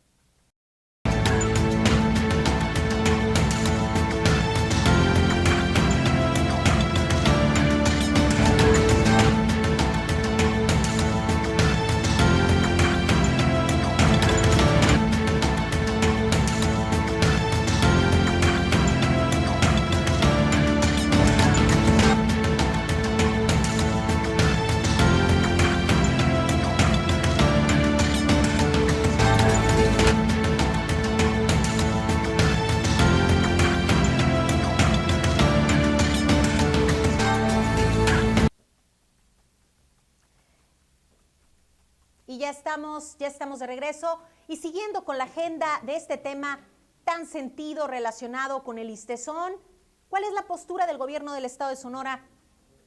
S1: ya estamos de regreso y siguiendo con la agenda de este tema tan sentido relacionado con el listezón. ¿Cuál es la postura del gobierno del estado de Sonora?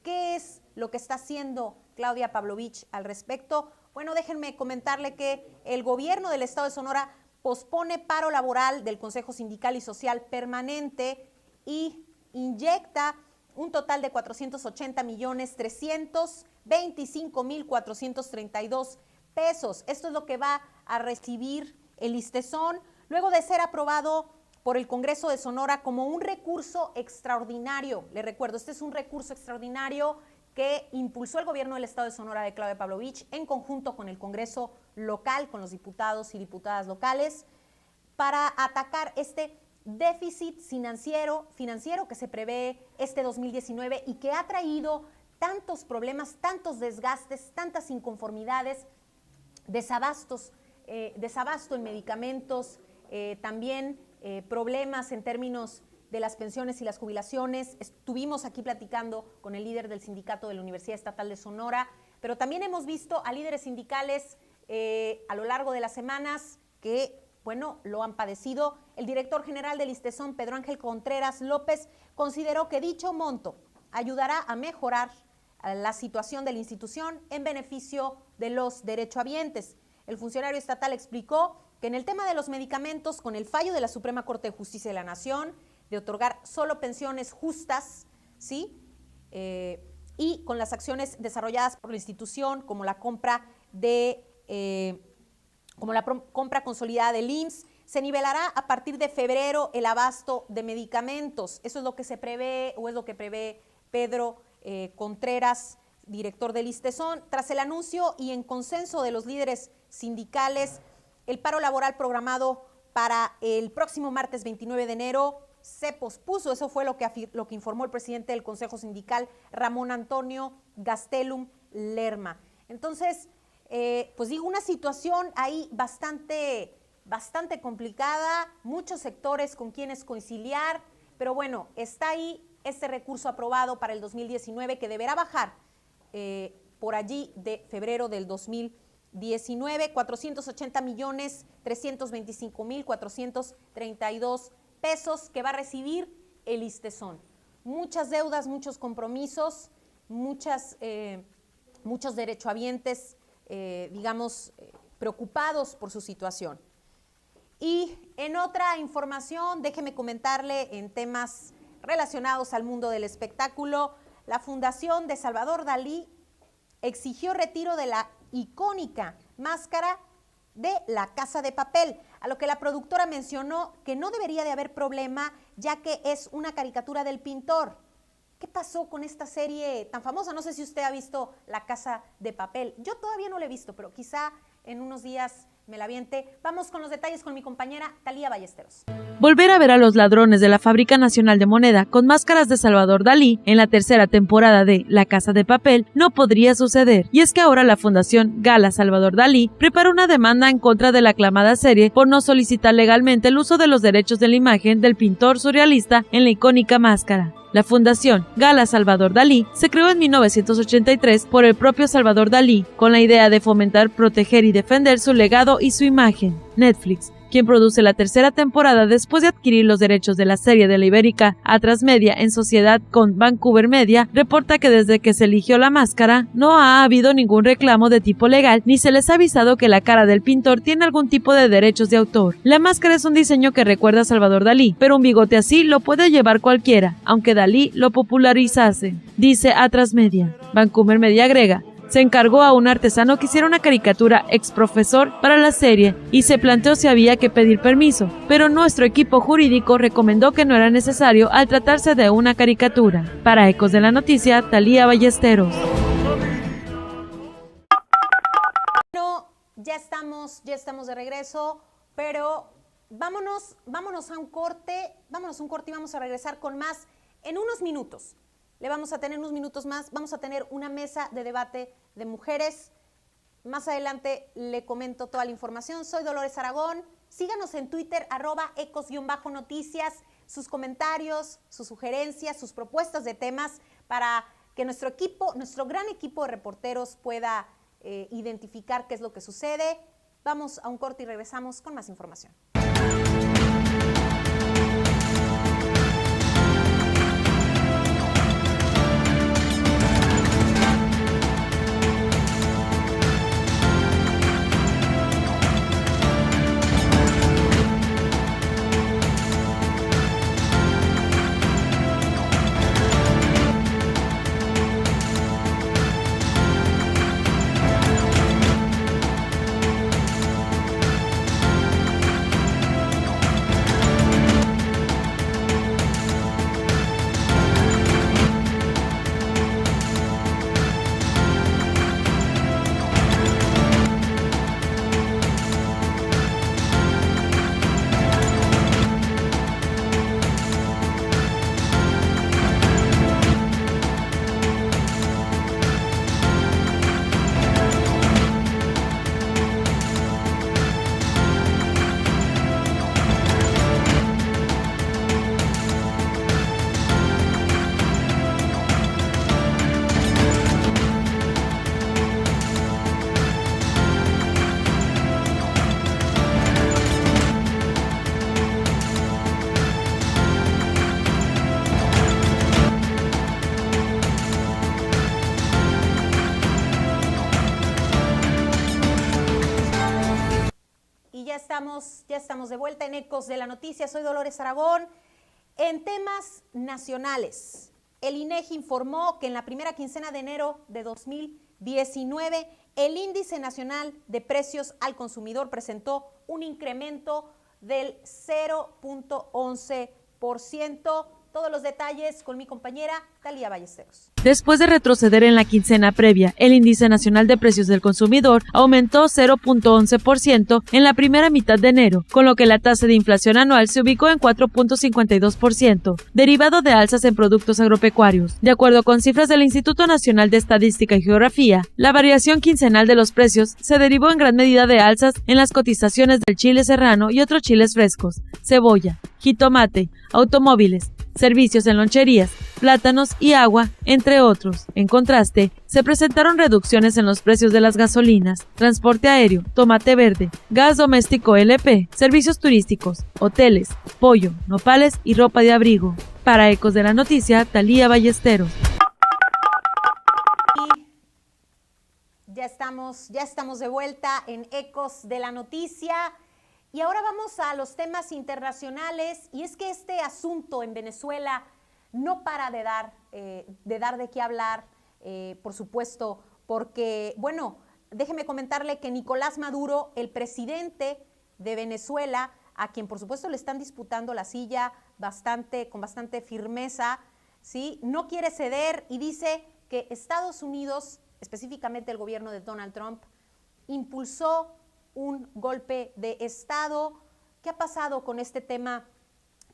S1: ¿Qué es lo que está haciendo Claudia Pavlovich al respecto? Bueno, déjenme comentarle que el gobierno del estado de Sonora pospone paro laboral del Consejo Sindical y Social Permanente y inyecta un total de 480,325,432 pesos. Esto es lo que va a recibir el listezón luego de ser aprobado por el Congreso de Sonora como un recurso extraordinario. Le recuerdo, este es un recurso extraordinario que impulsó el gobierno del estado de Sonora de Claudia Pavlovich en conjunto con el Congreso local, con los diputados y diputadas locales, para atacar este déficit financiero que se prevé este 2019 y que ha traído tantos problemas, tantos desgastes, tantas inconformidades, desabasto en medicamentos, también problemas en términos de las pensiones y las jubilaciones. Estuvimos aquí platicando con el líder del sindicato de la Universidad Estatal de Sonora, pero también hemos visto a líderes sindicales a lo largo de las semanas que, bueno, lo han padecido. El director general del listezón, Pedro Ángel Contreras López, consideró que dicho monto ayudará a mejorar la situación de la institución en beneficio de los derechohabientes. El funcionario estatal explicó que en el tema de los medicamentos, con el fallo de la Suprema Corte de Justicia de la Nación de otorgar solo pensiones justas, ¿sí? Y con las acciones desarrolladas por la institución, como la compra compra consolidada del IMSS, se nivelará a partir de febrero el abasto de medicamentos. Eso es lo que se prevé, o es lo que prevé Pedro Contreras, director del listezón. Tras el anuncio y en consenso de los líderes sindicales, el paro laboral programado para el próximo martes 29 de enero se pospuso. Eso fue lo que informó el presidente del Consejo Sindical, Ramón Antonio Gastelum Lerma. Entonces, pues digo, una situación ahí bastante complicada, muchos sectores con quienes conciliar, pero bueno, está ahí este recurso aprobado para el 2019 que deberá bajar por allí de febrero del 2019, 480,325,432 pesos que va a recibir el listezón. Muchas deudas, muchos compromisos, muchos derechohabientes, preocupados por su situación. Y en otra información, déjeme comentarle en temas relacionados al mundo del espectáculo, la Fundación de Salvador Dalí exigió retiro de la icónica máscara de La Casa de Papel, a lo que la productora mencionó que no debería de haber problema, ya que es una caricatura del pintor. ¿Qué pasó con esta serie tan famosa? No sé si usted ha visto La Casa de Papel. Yo todavía no la he visto, pero quizá en unos días me la aviente. Vamos con los detalles con mi compañera Talía Ballesteros.
S2: Volver a ver a los ladrones de la Fábrica Nacional de Moneda con máscaras de Salvador Dalí en la tercera temporada de La Casa de Papel no podría suceder, y es que ahora la Fundación Gala Salvador Dalí prepara una demanda en contra de la aclamada serie por no solicitar legalmente el uso de los derechos de la imagen del pintor surrealista en la icónica máscara. La Fundación Gala Salvador Dalí se creó en 1983 por el propio Salvador Dalí, con la idea de fomentar, proteger y defender su legado y su imagen. Netflix, quien produce la tercera temporada después de adquirir los derechos de la serie de la ibérica Atlas Media en sociedad con Vancouver Media, reporta que desde que se eligió la máscara no ha habido ningún reclamo de tipo legal ni se les ha avisado que la cara del pintor tiene algún tipo de derechos de autor. La máscara es un diseño que recuerda a Salvador Dalí, pero un bigote así lo puede llevar cualquiera, aunque Dalí lo popularizase, dice Atlas Media. Vancouver Media agrega: se encargó a un artesano que hiciera una caricatura exprofesor para la serie y se planteó si había que pedir permiso, pero nuestro equipo jurídico recomendó que no era necesario al tratarse de una caricatura. Para Ecos de la Noticia, Talía Ballesteros.
S1: Bueno, ya estamos de regreso, pero vámonos a un corte y vamos a regresar con más en unos minutos. Le vamos a tener unos minutos más, vamos a tener una mesa de debate de mujeres. Más adelante le comento toda la información. Soy Dolores Aragón. Síganos en Twitter, @ecos_noticias. Sus comentarios, sus sugerencias, sus propuestas de temas para que nuestro gran equipo de reporteros pueda identificar qué es lo que sucede. Vamos a un corte y regresamos con más información. Ya estamos de vuelta en Ecos de la Noticia. Soy Dolores Aragón. En temas nacionales, el INEGI informó que en la primera quincena de enero de 2019, el Índice Nacional de Precios al Consumidor presentó un incremento del 0.11%. Todos los detalles con mi compañera Talía Ballesteros.
S2: Después de retroceder en la quincena previa, el Índice Nacional de Precios del Consumidor aumentó 0.11% en la primera mitad de enero, con lo que la tasa de inflación anual se ubicó en 4.52%, derivado de alzas en productos agropecuarios. De acuerdo con cifras del Instituto Nacional de Estadística y Geografía, la variación quincenal de los precios se derivó en gran medida de alzas en las cotizaciones del chile serrano y otros chiles frescos, cebolla, jitomate, automóviles, servicios en loncherías, plátanos y agua, entre otros. En contraste, se presentaron reducciones en los precios de las gasolinas, transporte aéreo, tomate verde, gas doméstico LP, servicios turísticos, hoteles, pollo, nopales y ropa de abrigo. Para Ecos de la Noticia, Talía Ballesteros.
S1: Ya estamos de vuelta en Ecos de la Noticia. Y ahora vamos a los temas internacionales, y es que este asunto en Venezuela no para de dar de qué hablar, por supuesto, porque, bueno, déjeme comentarle que Nicolás Maduro, el presidente de Venezuela, a quien por supuesto le están disputando la silla con bastante firmeza, ¿sí?, no quiere ceder y dice que Estados Unidos, específicamente el gobierno de Donald Trump, impulsó un golpe de Estado. ¿Qué ha pasado con este tema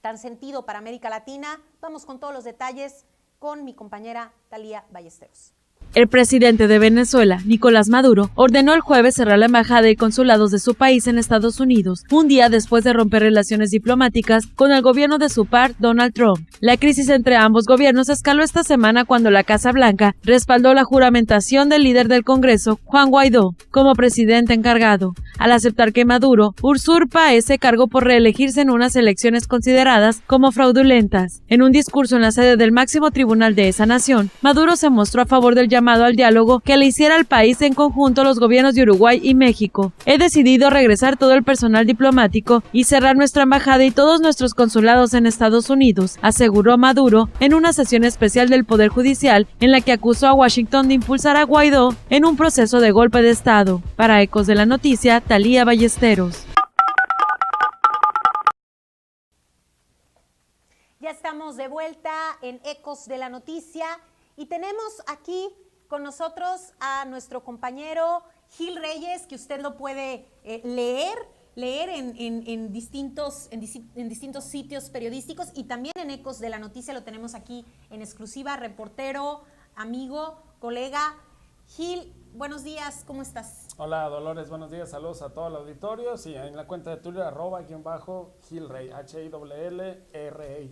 S1: tan sentido para América Latina? Vamos con todos los detalles con mi compañera Talía Ballesteros.
S2: El presidente de Venezuela, Nicolás Maduro, ordenó el jueves cerrar la embajada y consulados de su país en Estados Unidos, un día después de romper relaciones diplomáticas con el gobierno de su par, Donald Trump. La crisis entre ambos gobiernos escaló esta semana cuando la Casa Blanca respaldó la juramentación del líder del Congreso, Juan Guaidó, como presidente encargado, al aceptar que Maduro usurpa ese cargo por reelegirse en unas elecciones consideradas como fraudulentas. En un discurso en la sede del máximo tribunal de esa nación, Maduro se mostró a favor del llamado al diálogo que le hiciera al país en conjunto los gobiernos de Uruguay y México. He decidido regresar todo el personal diplomático y cerrar nuestra embajada y todos nuestros consulados en Estados Unidos, aseguró Maduro en una sesión especial del Poder Judicial en la que acusó a Washington de impulsar a Guaidó en un proceso de golpe de Estado. Para Ecos de la Noticia, Talía Ballesteros.
S1: Ya estamos de vuelta en Ecos de la Noticia y tenemos aquí con nosotros a nuestro compañero Gil Reyes, que usted lo puede leer en distintos sitios periodísticos, y también en Ecos de la Noticia lo tenemos aquí en exclusiva, reportero, amigo, colega. Gil, buenos días, ¿cómo estás?
S5: Hola Dolores, buenos días, saludos a todo el auditorio. Sí, en la cuenta de Twitter, @_Gilrey, HILLREY.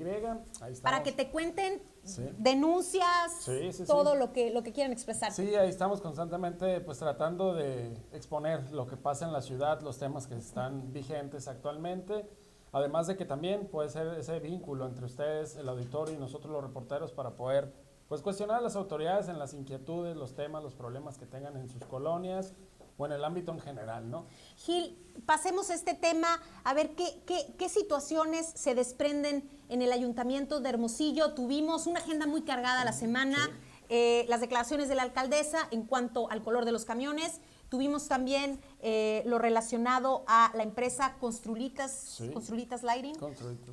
S5: Ahí estamos.
S1: Para que te cuenten
S5: Sí.
S1: denuncias,
S5: Sí.
S1: todo lo que quieran expresar.
S5: Sí, ahí estamos constantemente pues tratando de exponer lo que pasa en la ciudad, los temas que están vigentes actualmente, además de que también puede ser ese vínculo entre ustedes, el auditorio y nosotros los reporteros para poder pues cuestionar a las autoridades en las inquietudes, los temas, los problemas que tengan en sus colonias o en el ámbito en general, ¿no?
S1: Gil, pasemos a este tema, a ver qué situaciones se desprenden en el Ayuntamiento de Hermosillo. Tuvimos una agenda muy cargada la semana, las declaraciones de la alcaldesa en cuanto al color de los camiones. Tuvimos también lo relacionado a la empresa Construlitas Lighting.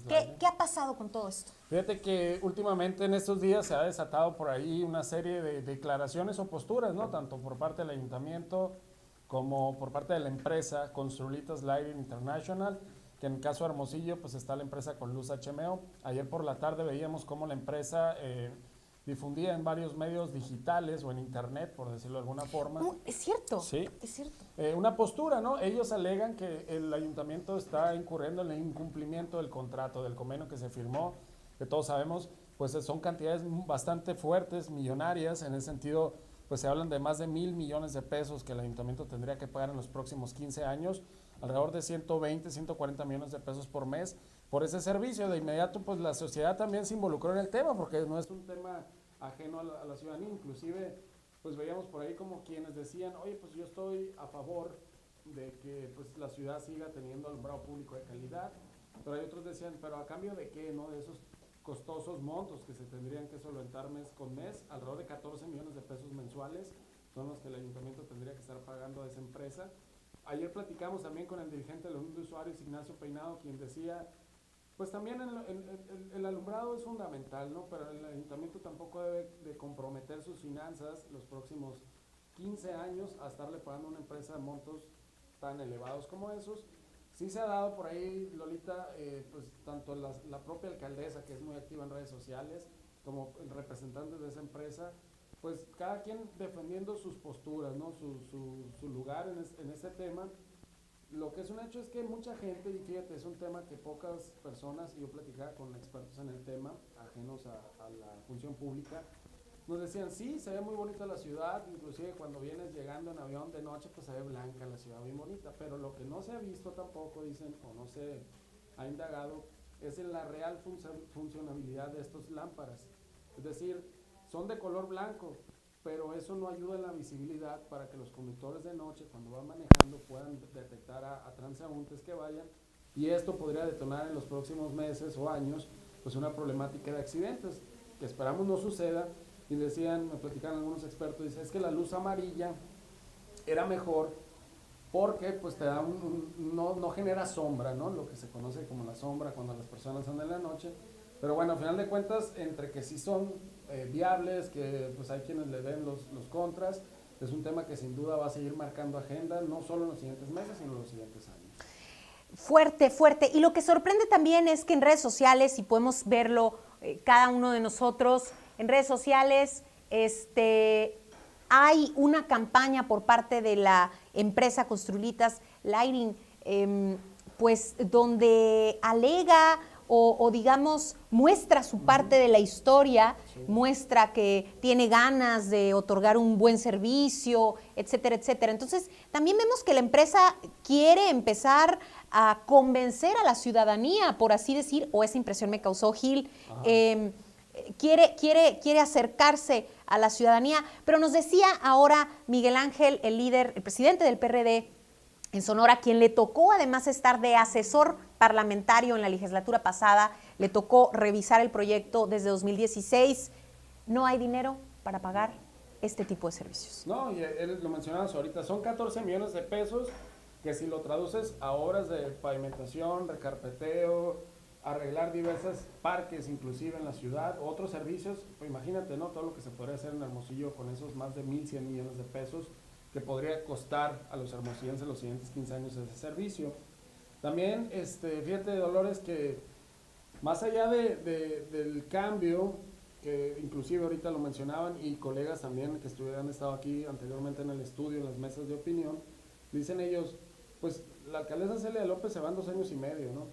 S1: ¿Qué ha pasado con todo esto?
S5: Fíjate que últimamente en estos días se ha desatado por ahí una serie de declaraciones o posturas, ¿no? Tanto por parte del ayuntamiento como por parte de la empresa Construlitas Lighting International, que en el caso de Hermosillo pues está la empresa con Luz HMO. Ayer por la tarde veíamos cómo la empresa difundía en varios medios digitales o en internet, por decirlo de alguna forma.
S1: Es cierto,
S5: sí,
S1: es cierto.
S5: Una postura, ¿no? Ellos alegan que el ayuntamiento está incurriendo en el incumplimiento del contrato, del convenio que se firmó, que todos sabemos, pues son cantidades bastante fuertes, millonarias. En ese sentido, pues se hablan de más de 1,000 millones de pesos que el ayuntamiento tendría que pagar en los próximos 15 años, alrededor de 120, 140 millones de pesos por mes por ese servicio. De inmediato, pues la sociedad también se involucró en el tema, porque no es un tema ajeno a la ciudadanía. Inclusive, pues veíamos por ahí como quienes decían, oye, pues yo estoy a favor de que pues la ciudad siga teniendo alumbrado público de calidad, pero hay otros decían, pero a cambio de qué, ¿no? De esos costosos montos que se tendrían que solventar mes con mes, alrededor de 14 millones de pesos mensuales son los que el ayuntamiento tendría que estar pagando a esa empresa. Ayer platicamos también con el dirigente de la Unión de Usuarios, Ignacio Peinado, quien decía, pues también el alumbrado es fundamental, ¿no? Pero el ayuntamiento tampoco debe de comprometer sus finanzas los próximos 15 años a estarle pagando a una empresa montos tan elevados como esos. Sí se ha dado por ahí, Lolita, pues tanto la propia alcaldesa, que es muy activa en redes sociales, como el representante de esa empresa, pues cada quien defendiendo sus posturas, ¿no? Su lugar en este tema. Lo que es un hecho es que mucha gente, y fíjate, es un tema que pocas personas, y yo platicaba con expertos en el tema, ajenos a la función pública, nos decían, sí, se ve muy bonita la ciudad, inclusive cuando vienes llegando en avión de noche, pues se ve blanca la ciudad, muy bonita, pero lo que no se ha visto tampoco, dicen, o no se ha indagado, es en la real funcionabilidad de estas lámparas. Es decir, son de color blanco, pero eso no ayuda en la visibilidad para que los conductores de noche, cuando van manejando, puedan detectar a transeúntes que vayan, y esto podría detonar en los próximos meses o años, pues una problemática de accidentes, que esperamos no suceda. Y decían, me platicaban algunos expertos, dice, es que la luz amarilla era mejor porque pues te da no genera sombra, ¿no? Lo que se conoce como la sombra cuando las personas andan en la noche. Pero bueno, al final de cuentas, entre que sí son viables, que pues hay quienes le ven los contras, es un tema que sin duda va a seguir marcando agenda, no solo en los siguientes meses, sino en los siguientes años.
S1: Fuerte, fuerte. Y lo que sorprende también es que en redes sociales, y podemos verlo cada uno de nosotros, en redes sociales hay una campaña por parte de la empresa Construlitas Lighting, pues donde alega o digamos muestra su parte de la historia, muestra que tiene ganas de otorgar un buen servicio, etcétera, etcétera. Entonces, también vemos que la empresa quiere empezar a convencer a la ciudadanía, por así decir, o esa impresión me causó Gil, quiere acercarse a la ciudadanía, pero nos decía ahora Miguel Ángel, el presidente del PRD en Sonora, quien le tocó además estar de asesor parlamentario en la legislatura pasada, le tocó revisar el proyecto desde 2016, no hay dinero para pagar este tipo de servicios.
S5: No, y él lo mencionabas ahorita, son 14 millones de pesos que si lo traduces a horas de pavimentación, recarpeteo, arreglar diversos parques inclusive en la ciudad, otros servicios, pues imagínate, ¿no? Todo lo que se podría hacer en Hermosillo con esos más de 1,100 millones de pesos que podría costar a los hermosillenses los siguientes 15 años ese servicio. También, fíjate, Dolores, que más allá del cambio, que inclusive ahorita lo mencionaban y colegas también que han estado aquí anteriormente en el estudio, en las mesas de opinión, Dicen ellos, pues la alcaldesa Celia López se va en 2 años y medio, ¿no?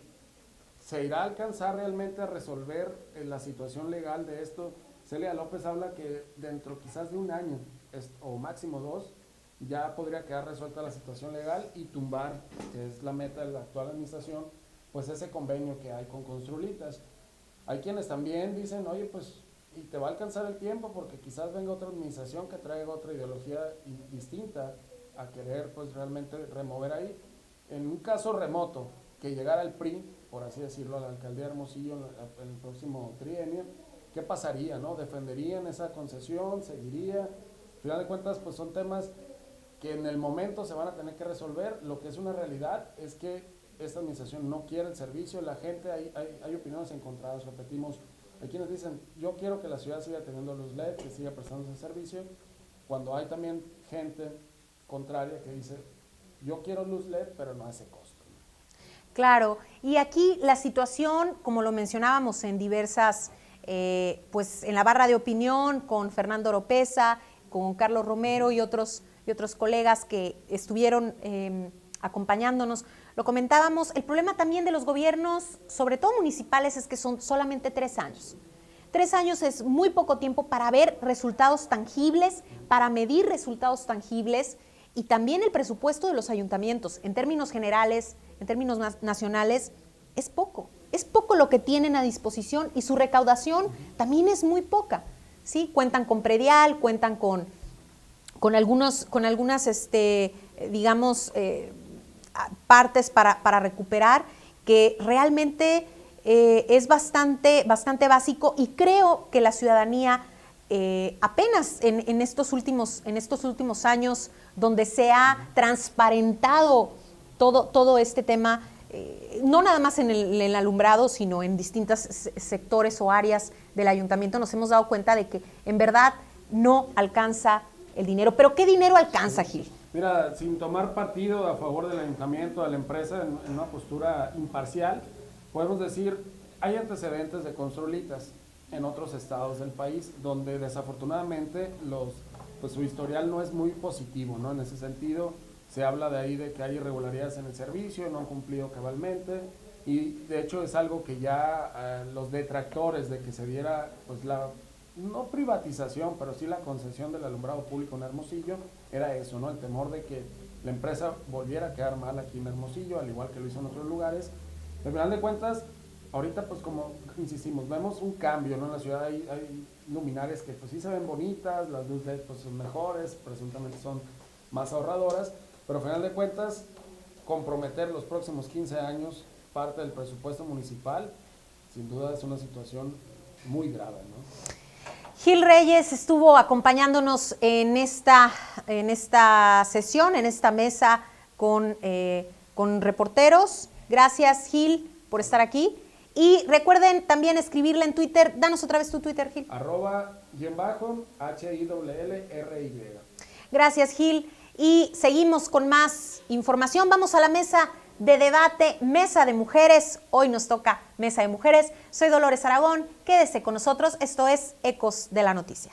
S5: ¿Se irá a alcanzar realmente a resolver la situación legal de esto? Celia López habla que dentro quizás de 1 año, o máximo 2, ya podría quedar resuelta la situación legal y tumbar, que es la meta de la actual administración, pues ese convenio que hay con Construlitas. Hay quienes también dicen, oye, pues, y te va a alcanzar el tiempo porque quizás venga otra administración que traiga otra ideología distinta a querer, pues, realmente remover ahí. En un caso remoto, que llegara el PRI, por así decirlo, a la alcaldía de Hermosillo en el próximo trienio, ¿qué pasaría, no? ¿Defenderían esa concesión? ¿Seguiría? Al final de cuentas, pues son temas que en el momento se van a tener que resolver. Lo que es una realidad es que esta administración no quiere el servicio, la gente, hay opiniones encontradas, repetimos, hay quienes dicen, yo quiero que la ciudad siga teniendo luz LED, que siga prestando ese servicio, cuando hay también gente contraria que dice, yo quiero luz LED, pero no a ese costo.
S1: Claro, y aquí la situación, como lo mencionábamos en diversas, pues en la barra de opinión, con Fernando Oropesa, con Carlos Romero y otros colegas que estuvieron acompañándonos, lo comentábamos, el problema también de los gobiernos, sobre todo municipales, es que son solamente 3 años. 3 años es muy poco tiempo para ver resultados tangibles, para medir resultados tangibles, y también el presupuesto de los ayuntamientos, en términos generales, en términos nacionales, es poco lo que tienen a disposición y su recaudación también es muy poca, ¿sí? Cuentan con predial, cuentan con algunas, digamos, partes para recuperar, que realmente es bastante básico, y creo que la ciudadanía apenas en estos últimos años, donde se ha transparentado todo este tema, no nada más en el alumbrado, sino en distintos sectores o áreas del ayuntamiento, nos hemos dado cuenta de que en verdad no alcanza el dinero. ¿Pero qué dinero alcanza, Gil?
S5: Mira, sin tomar partido a favor del ayuntamiento, de la empresa, en una postura imparcial, podemos decir, hay antecedentes de Construlitas en otros estados del país, donde desafortunadamente pues su historial no es muy positivo, ¿no? En ese sentido, se habla de ahí de que hay irregularidades en el servicio, no han cumplido cabalmente, y de hecho es algo que ya los detractores de que se diera, pues no privatización, pero sí la concesión del alumbrado público en Hermosillo, era eso, ¿no? El temor de que la empresa volviera a quedar mal aquí en Hermosillo, al igual que lo hizo en otros lugares. Al final de cuentas, ahorita, pues como insistimos, vemos un cambio, ¿no? En la ciudad hay luminarias que pues sí se ven bonitas, las luces LED pues son mejores, presuntamente son más ahorradoras, pero al final de cuentas, comprometer los próximos 15 años parte del presupuesto municipal, sin duda es una situación muy grave, ¿no?
S1: Gil Reyes estuvo acompañándonos en esta sesión, en esta mesa con reporteros. Gracias, Gil, por estar aquí. Y recuerden también escribirle en Twitter. Danos otra vez tu Twitter, Gil.
S5: @HILLRY.
S1: Gracias, Gil. Y seguimos con más información. Vamos a la mesa de debate, mesa de mujeres. Hoy nos toca mesa de mujeres. Soy Dolores Aragón. Quédese con nosotros. Esto es Ecos de la Noticia.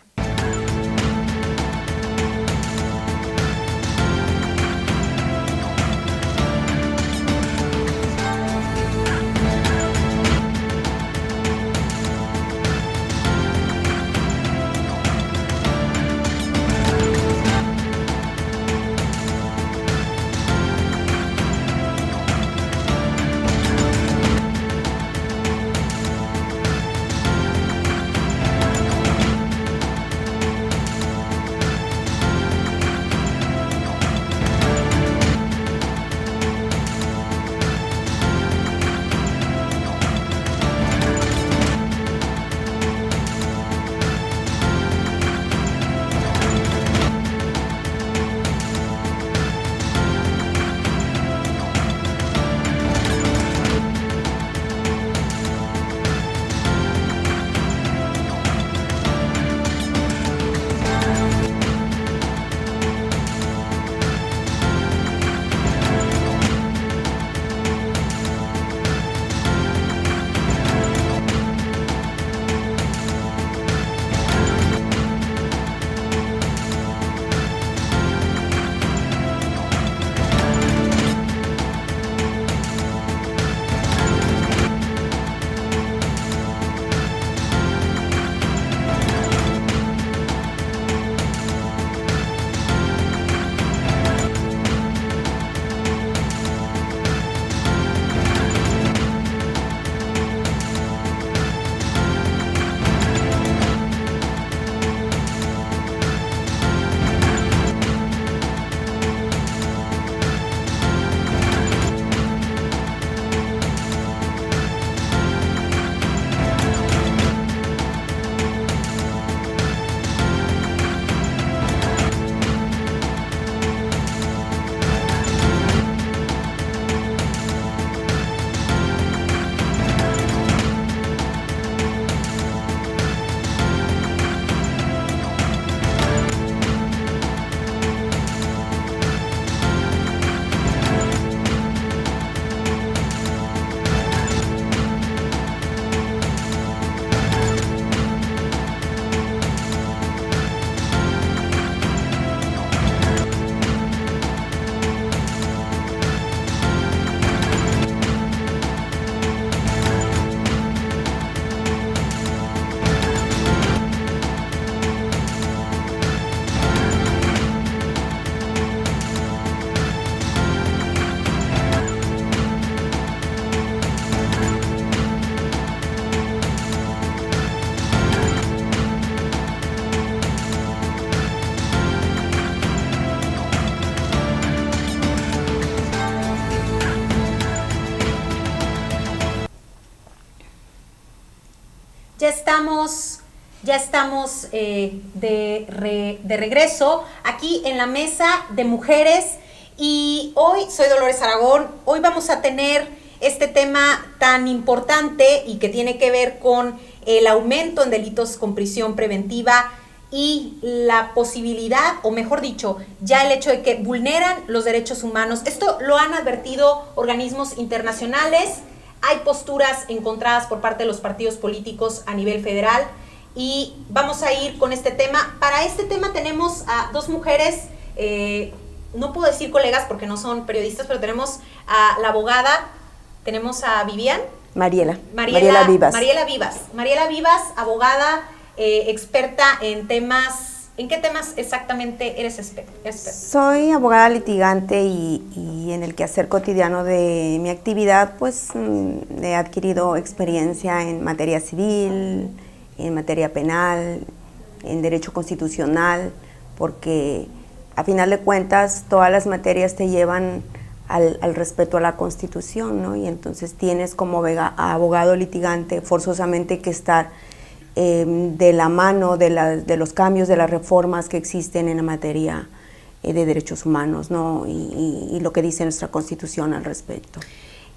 S1: Ya estamos de regreso aquí en la mesa de mujeres y hoy soy Dolores Aragón. Hoy vamos a tener este tema tan importante y que tiene que ver con el aumento en delitos con prisión preventiva y la posibilidad, o mejor dicho, ya el hecho de que vulneran los derechos humanos. Esto lo han advertido organismos internacionales. Hay posturas encontradas por parte de los partidos políticos a nivel federal y vamos a ir con este tema. Para este tema tenemos a dos mujeres, no puedo decir colegas porque no son periodistas, pero tenemos a la abogada, tenemos a Vivian.
S9: Mariela Vivas.
S1: Mariela Vivas, abogada, experta en temas. ¿En qué temas exactamente eres experta?
S9: Soy abogada litigante y en el quehacer cotidiano de mi actividad, pues he adquirido experiencia en materia civil, en materia penal, en derecho constitucional, porque a final de cuentas todas las materias te llevan al respeto a la Constitución, ¿no? Y entonces tienes como abogado litigante forzosamente que estar de la mano de los cambios, de las reformas que existen en la materia de derechos humanos, ¿no? Y lo que dice nuestra Constitución al respecto.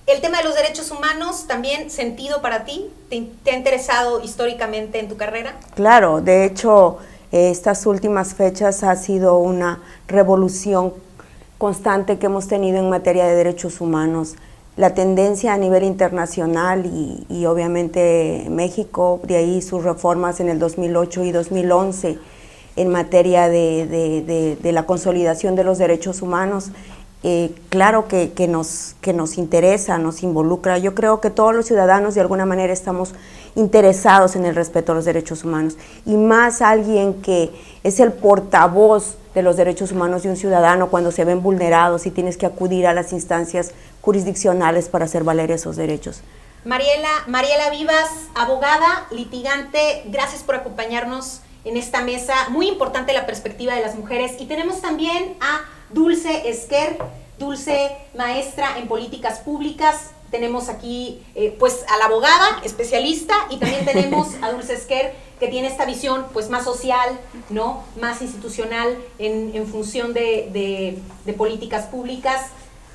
S1: El tema de los derechos humanos, ¿también sentido para ti? ¿Te ha interesado históricamente en tu carrera?
S9: Claro, de hecho, estas últimas fechas ha sido una revolución constante que hemos tenido en materia de derechos humanos. La tendencia a nivel internacional y obviamente México, de ahí sus reformas en el 2008 y 2011 en materia de la consolidación de los derechos humanos, claro que nos interesa, nos involucra. Yo creo que todos los ciudadanos de alguna manera estamos interesados en el respeto a los derechos humanos y más alguien que es el portavoz de los derechos humanos de un ciudadano cuando se ven vulnerados y tienes que acudir a las instancias jurisdiccionales para hacer valer esos derechos.
S1: Mariela Vivas, abogada, litigante, gracias por acompañarnos en esta mesa. Muy importante la perspectiva de las mujeres. Y tenemos también a Dulce Esquer, Dulce, maestra en políticas públicas. Tenemos aquí pues a la abogada, especialista, y también tenemos a Dulce Esquer, que tiene esta visión pues más social, ¿no? Más institucional en función de políticas públicas.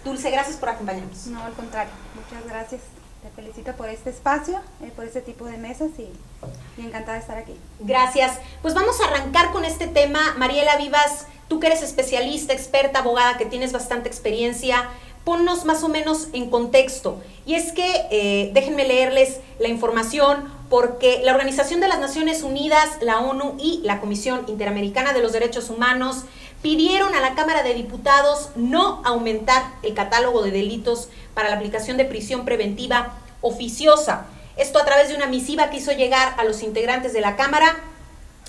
S1: Dulce, gracias por acompañarnos.
S10: No, al contrario, muchas gracias. Te felicito por este espacio, por este tipo de mesas y encantada de estar aquí.
S1: Gracias. Pues vamos a arrancar con este tema. Mariela Vivas, tú que eres especialista, experta, abogada, que tienes bastante experiencia, ponnos más o menos en contexto. Y es que, déjenme leerles la información, porque la Organización de las Naciones Unidas, la ONU y la Comisión Interamericana de los Derechos Humanos pidieron a la Cámara de Diputados no aumentar el catálogo de delitos para la aplicación de prisión preventiva oficiosa. Esto a través de una misiva que hizo llegar a los integrantes de la Cámara.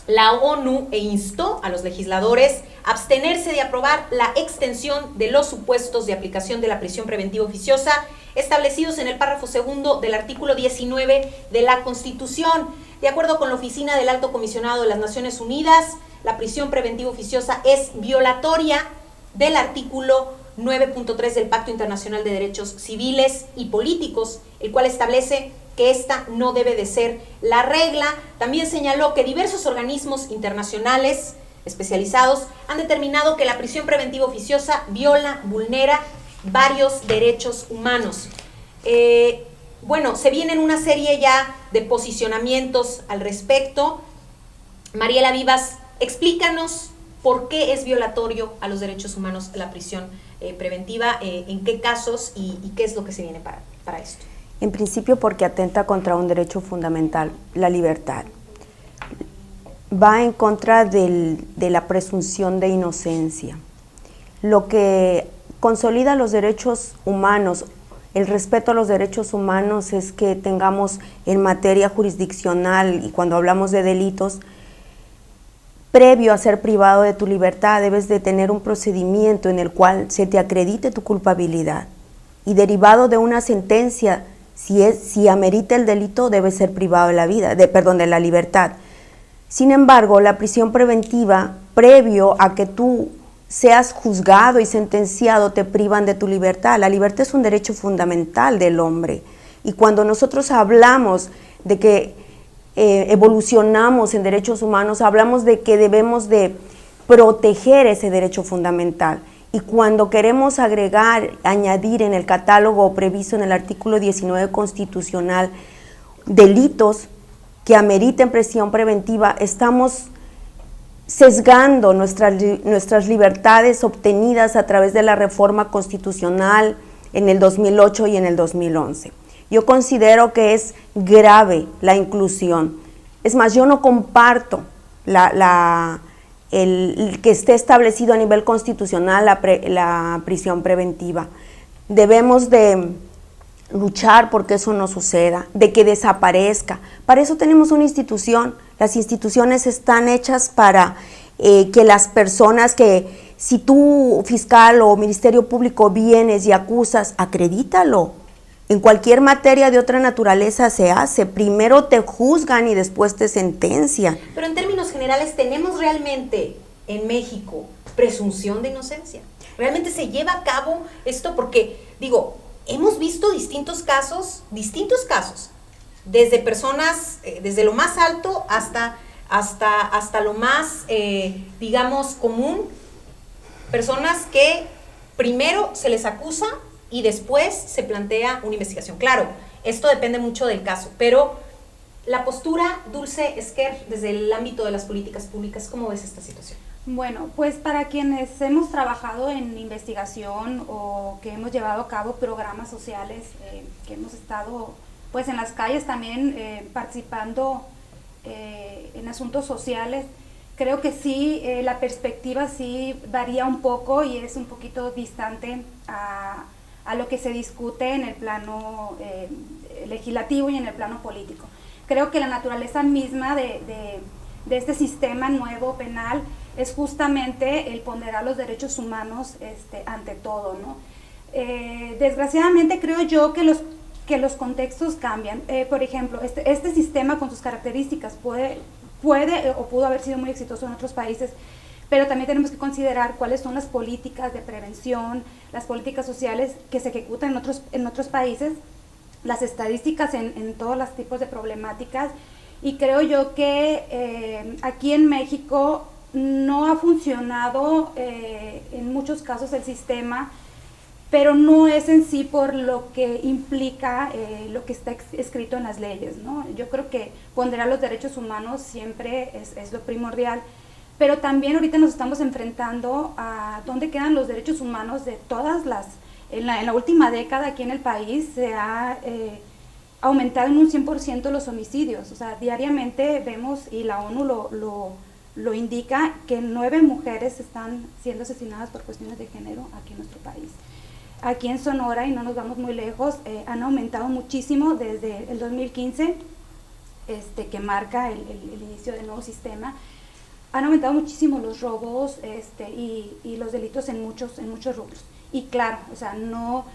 S1: La ONU instó a los legisladores a abstenerse de aprobar la extensión de los supuestos de aplicación de la prisión preventiva oficiosa establecidos en el párrafo segundo del artículo 19 de la Constitución. De acuerdo con la Oficina del Alto Comisionado de las Naciones Unidas, la prisión preventiva oficiosa es violatoria del artículo 9.3 del Pacto Internacional de Derechos Civiles y Políticos, el cual establece que esta no debe de ser la regla. También señaló que diversos organismos internacionales especializados han determinado que la prisión preventiva oficiosa vulnera varios derechos humanos. Bueno, se vienen una serie ya de posicionamientos al respecto. Mariela Vivas, explícanos por qué es violatorio a los derechos humanos la prisión preventiva, en qué casos y qué es lo que se viene para esto.
S9: En principio porque atenta contra un derecho fundamental, la libertad. Va en contra de la presunción de inocencia. Lo que consolida los derechos humanos, el respeto a los derechos humanos, es que tengamos en materia jurisdiccional y cuando hablamos de delitos, previo a ser privado de tu libertad, debes de tener un procedimiento en el cual se te acredite tu culpabilidad y derivado de una sentencia, si amerita el delito, debe ser privado de la libertad. Sin embargo, la prisión preventiva, previo a que tú seas juzgado y sentenciado, te privan de tu libertad. La libertad es un derecho fundamental del hombre. Y cuando nosotros hablamos de que evolucionamos en derechos humanos, hablamos de que debemos de proteger ese derecho fundamental. Y cuando queremos añadir en el catálogo previsto en el artículo 19 constitucional delitos que ameriten prisión preventiva, estamos sesgando nuestras libertades obtenidas a través de la reforma constitucional en el 2008 y en el 2011. Yo considero que es grave la inclusión. Es más, yo no comparto el que esté establecido a nivel constitucional la prisión preventiva. Debemos de luchar porque eso no suceda, de que desaparezca. Para eso tenemos una institución. Las instituciones están hechas para que las personas que, si tú, fiscal o ministerio público, vienes y acusas, acredítalo. En cualquier materia de otra naturaleza se hace. Primero te juzgan y después te sentencian.
S1: Pero en términos generales, ¿tenemos realmente en México presunción de inocencia? ¿Realmente se lleva a cabo esto? Porque, digo, hemos visto distintos casos, desde personas, desde lo más alto hasta lo más, digamos, común, personas que primero se les acusa y después se plantea una investigación. Claro, esto depende mucho del caso, pero la postura, Dulce Esquer, desde el ámbito de las políticas públicas, ¿cómo ves esta situación?
S10: Bueno, pues para quienes hemos trabajado en investigación o que hemos llevado a cabo programas sociales, que hemos estado pues en las calles también participando en asuntos sociales, creo que sí, la perspectiva sí varía un poco y es un poquito distante a lo que se discute en el plano legislativo y en el plano político. Creo que la naturaleza misma de este sistema nuevo penal es justamente el ponderar los derechos humanos ante todo, ¿no? Desgraciadamente creo yo que los contextos cambian. Por ejemplo, este sistema con sus características puede o pudo haber sido muy exitoso en otros países, pero también tenemos que considerar cuáles son las políticas de prevención, las políticas sociales que se ejecutan en otros países, las estadísticas en todos los tipos de problemáticas, y creo yo que aquí en México no ha funcionado en muchos casos el sistema, pero no es en sí por lo que implica lo que está escrito en las leyes, ¿no? Yo creo que ponderar los derechos humanos siempre es lo primordial, pero también ahorita nos estamos enfrentando a dónde quedan los derechos humanos de todas las... En la última década aquí en el país se ha aumentado en un 100% los homicidios, o sea, diariamente vemos, y la ONU lo indica, que 9 mujeres están siendo asesinadas por cuestiones de género aquí en nuestro país. Aquí en Sonora, y no nos vamos muy lejos, han aumentado muchísimo desde el 2015, que marca el inicio del nuevo sistema. Han aumentado muchísimo los robos y los delitos en muchos rubros. Y claro, o sea, no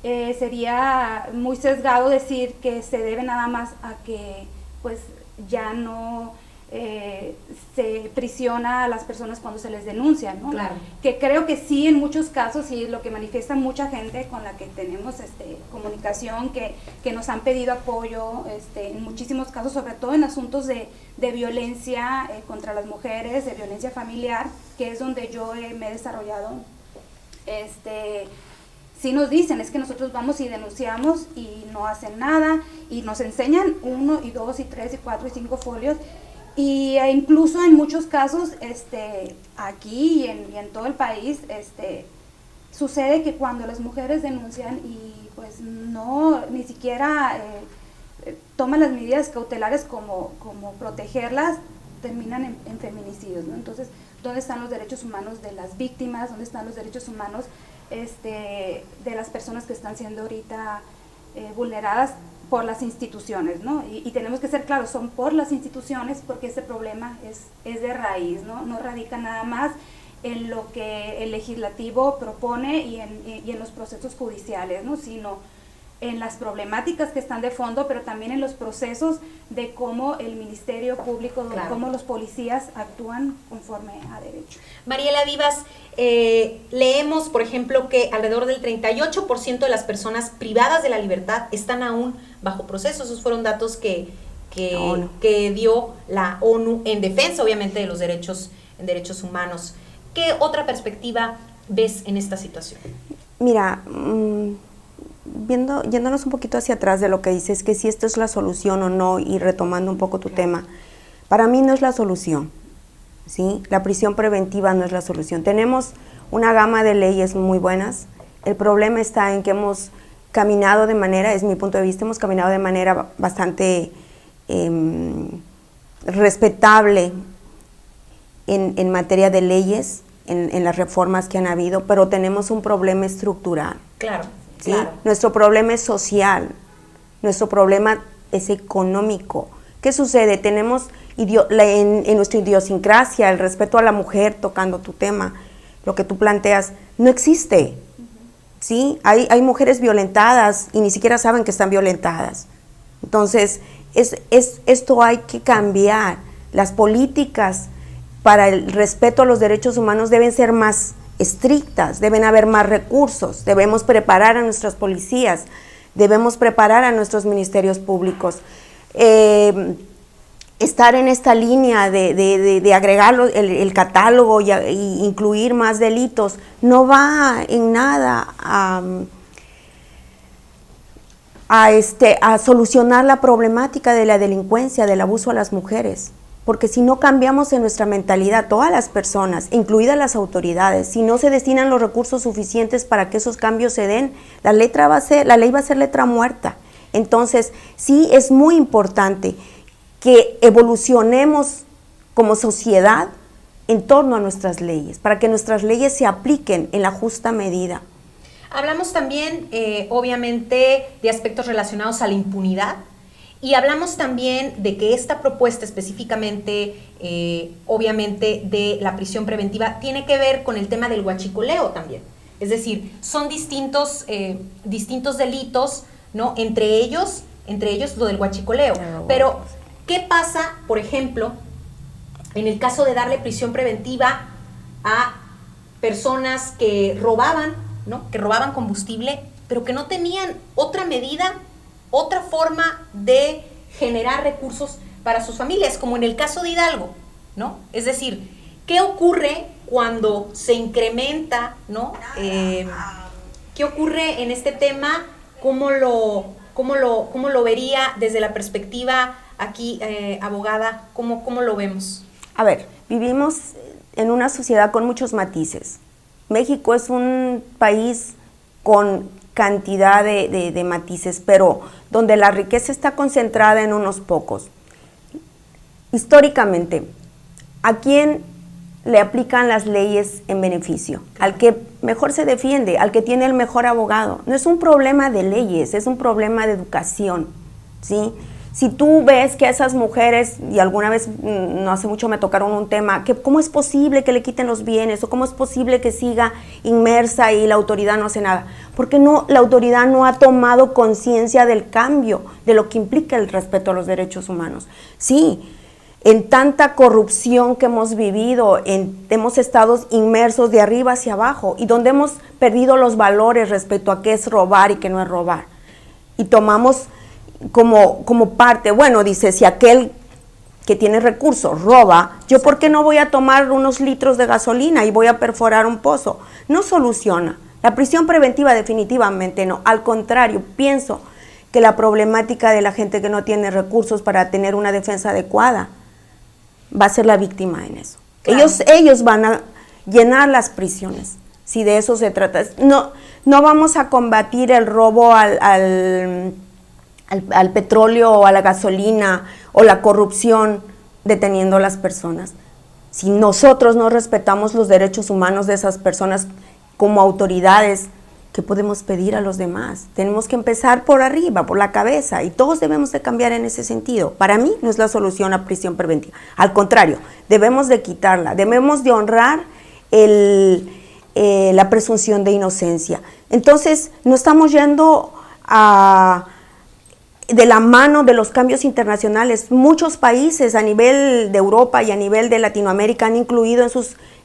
S10: sería muy sesgado decir que se debe nada más a que pues ya no se prisiona a las personas cuando se les denuncia, ¿no?
S1: Claro.
S10: Que creo que sí, en muchos casos, y lo que manifiesta mucha gente con la que tenemos comunicación, que nos han pedido apoyo en muchísimos casos, sobre todo en asuntos de violencia contra las mujeres, de violencia familiar, que es donde yo me he desarrollado. Sí nos dicen, es que nosotros vamos y denunciamos y no hacen nada, y nos enseñan 1 y 2 y 3 y 4 y 5 folios, y incluso en muchos casos aquí y en todo el país sucede que cuando las mujeres denuncian y pues no, ni siquiera toman las medidas cautelares como protegerlas, terminan en feminicidios, ¿no? Entonces, ¿dónde están los derechos humanos de las víctimas? ¿Dónde están los derechos humanos de las personas que están siendo ahorita vulneradas por las instituciones, ¿no? Y tenemos que ser claros, son por las instituciones, porque ese problema es de raíz, ¿no? No radica nada más en lo que el legislativo propone y en los procesos judiciales, ¿no? Sino en las problemáticas que están de fondo, pero también en los procesos de cómo el Ministerio Público, de cómo los policías actúan conforme a derecho.
S1: Mariela Vivas, leemos, por ejemplo, que alrededor del 38% de las personas privadas de la libertad están aún bajo proceso. Esos fueron datos que que dio la ONU en defensa, obviamente, de los derechos humanos. ¿Qué otra perspectiva ves en esta situación?
S9: Mira, yéndonos un poquito hacia atrás de lo que dices, que si esto es la solución o no, y retomando un poco tu tema, para mí no es la solución, ¿sí? La prisión preventiva no es la solución. Tenemos una gama de leyes muy buenas. El problema está en que hemos caminado de manera, es mi punto de vista, hemos caminado de manera bastante respetable en materia de leyes, en las reformas que han habido, pero tenemos un problema estructural.
S1: Claro,
S9: ¿sí?
S1: claro.
S9: Nuestro problema es social, nuestro problema es económico. ¿Qué sucede? Tenemos en nuestra idiosincrasia el respeto a la mujer, tocando tu tema, lo que tú planteas, no existe. ¿Sí? Hay mujeres violentadas y ni siquiera saben que están violentadas. Entonces, esto hay que cambiar. Las políticas para el respeto a los derechos humanos deben ser más estrictas, deben haber más recursos, debemos preparar a nuestras policías, debemos preparar a nuestros ministerios públicos. Estar en esta línea de agregar el catálogo y incluir más delitos no va en nada a solucionar la problemática de la delincuencia, del abuso a las mujeres. Porque si no cambiamos en nuestra mentalidad, todas las personas, incluidas las autoridades, si no se destinan los recursos suficientes para que esos cambios se den, la ley va a ser letra muerta. Entonces, sí es muy importante que evolucionemos como sociedad en torno a nuestras leyes, para que nuestras leyes se apliquen en la justa medida.
S1: Hablamos también, obviamente, de aspectos relacionados a la impunidad, y hablamos también de que esta propuesta específicamente, obviamente, de la prisión preventiva, tiene que ver con el tema del huachicoleo también. Es decir, son distintos delitos, ¿no? Entre ellos lo del huachicoleo. Pero, ¿qué pasa, por ejemplo, en el caso de darle prisión preventiva a personas que robaban, ¿no? Que robaban combustible, pero que no tenían otra medida, otra forma de generar recursos para sus familias, como en el caso de Hidalgo, ¿no? Es decir, ¿qué ocurre cuando se incrementa, ¿no? ¿Qué ocurre en este tema? ¿Cómo lo vería desde la perspectiva aquí, abogada? ¿Cómo lo vemos?
S9: A ver, vivimos en una sociedad con muchos matices. México es un país con cantidad de matices, pero donde la riqueza está concentrada en unos pocos. Históricamente, ¿a quién le aplican las leyes en beneficio? Al que mejor se defiende, al que tiene el mejor abogado. No es un problema de leyes, es un problema de educación, ¿sí? Si tú ves que a esas mujeres, y alguna vez, no hace mucho me tocaron un tema, que cómo es posible que le quiten los bienes, o cómo es posible que siga inmersa y la autoridad no hace nada, porque la autoridad no ha tomado conciencia del cambio, de lo que implica el respeto a los derechos humanos. Sí, en tanta corrupción que hemos vivido, hemos estado inmersos de arriba hacia abajo, y donde hemos perdido los valores respecto a qué es robar y qué no es robar, y tomamos como parte, bueno, dice, si aquel que tiene recursos roba, yo ¿por qué no voy a tomar unos litros de gasolina y voy a perforar un pozo? No soluciona. La prisión preventiva definitivamente no. Al contrario, pienso que la problemática de la gente que no tiene recursos para tener una defensa adecuada va a ser la víctima en eso. Claro. Ellos van a llenar las prisiones, si de eso se trata. No vamos a combatir el robo al petróleo o a la gasolina o la corrupción deteniendo a las personas. Si nosotros no respetamos los derechos humanos de esas personas como autoridades, ¿qué podemos pedir a los demás? Tenemos que empezar por arriba, por la cabeza, y todos debemos de cambiar en ese sentido. Para mí no es la solución la prisión preventiva. Al contrario, debemos de quitarla, debemos de honrar la presunción de inocencia. Entonces, no estamos yendo de la mano de los cambios internacionales. Muchos países a nivel de Europa y a nivel de Latinoamérica han incluido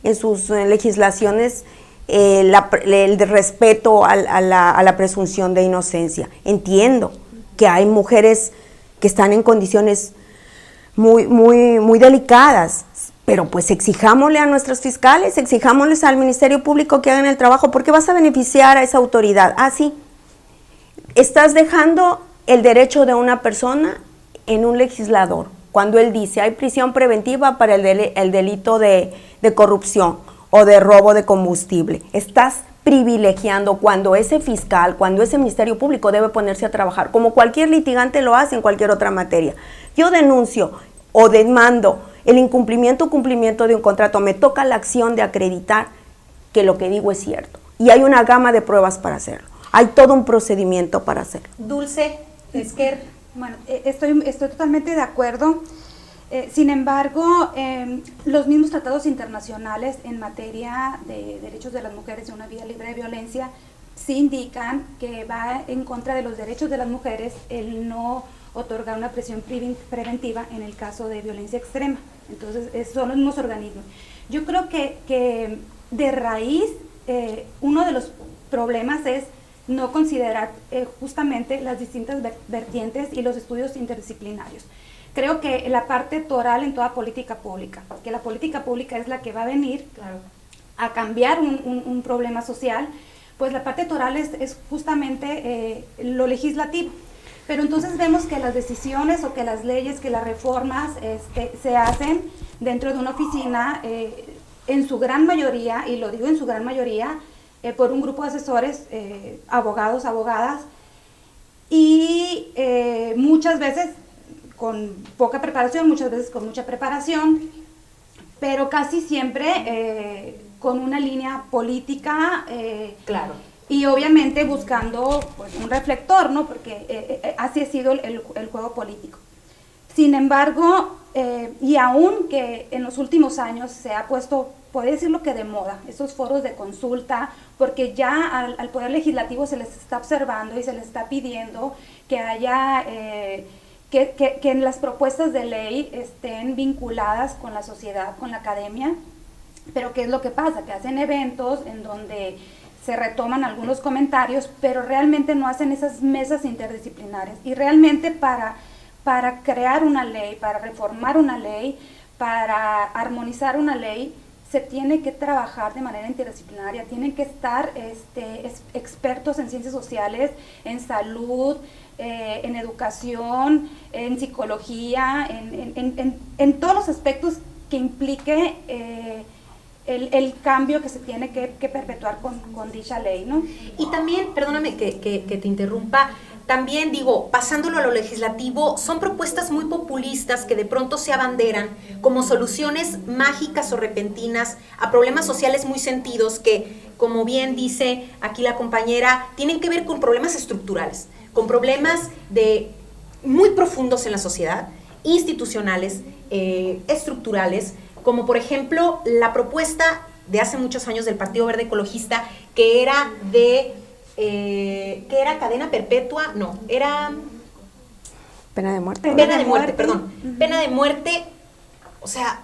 S9: en sus legislaciones el respeto a la presunción de inocencia. Entiendo que hay mujeres que están en condiciones muy delicadas. Pero pues exijámosle a nuestros fiscales, exijámosles al Ministerio Público que hagan el trabajo, porque vas a beneficiar a esa autoridad. Ah, sí, estás dejando el derecho de una persona en un legislador, cuando él dice hay prisión preventiva para el delito de corrupción o de robo de combustible. Estás privilegiando cuando ese fiscal, cuando ese Ministerio Público debe ponerse a trabajar, como cualquier litigante lo hace en cualquier otra materia. Yo denuncio o demando el incumplimiento o cumplimiento de un contrato, me toca la acción de acreditar que lo que digo es cierto. Y hay una gama de pruebas para hacerlo. Hay todo un procedimiento para hacerlo.
S1: Dulce, Esker.
S10: Bueno, estoy totalmente de acuerdo. Sin embargo, los mismos tratados internacionales en materia de derechos de las mujeres y una vida libre de violencia sí indican que va en contra de los derechos de las mujeres el no otorgar una prisión preventiva en el caso de violencia extrema. Entonces, son los mismos organismos. Yo creo que de raíz, uno de los problemas es no considerar justamente las distintas vertientes y los estudios interdisciplinarios. Creo que la parte toral en toda política pública, que la política pública es la que va a venir a cambiar un problema social, pues la parte toral es justamente lo legislativo. Pero entonces vemos que las decisiones o que las leyes, que las reformas se hacen dentro de una oficina, en su gran mayoría, y lo digo en su gran mayoría, por un grupo de asesores, abogados, abogadas, y muchas veces con poca preparación, muchas veces con mucha preparación, pero casi siempre con una línea política.
S1: Claro.
S10: Y obviamente buscando pues, un reflector, ¿no? Porque así ha sido el juego político. Sin embargo, y aún que en los últimos años se ha puesto, podría decirlo que de moda, esos foros de consulta, porque ya al Poder Legislativo se les está observando y se les está pidiendo que haya, que en las propuestas de ley estén vinculadas con la sociedad, con la academia. Pero ¿qué es lo que pasa? Que hacen eventos en donde se retoman algunos comentarios, pero realmente no hacen esas mesas interdisciplinarias. Y realmente para crear una ley, para reformar una ley, para armonizar una ley, se tiene que trabajar de manera interdisciplinaria, tienen que estar expertos en ciencias sociales, en salud, en educación, en psicología, en todos los aspectos que implique el cambio que se tiene que perpetuar con dicha ley, ¿no?
S1: Y también, perdóname que te interrumpa, también digo, pasándolo a lo legislativo, son propuestas muy populistas que de pronto se abanderan como soluciones mágicas o repentinas a problemas sociales muy sentidos que, como bien dice aquí la compañera, tienen que ver con problemas estructurales, con problemas muy profundos en la sociedad, institucionales, estructurales, como por ejemplo la propuesta de hace muchos años del Partido Verde Ecologista que era que era cadena perpetua, no, era
S9: pena de muerte.
S1: Pena de muerte, perdón. Pena de muerte, o sea,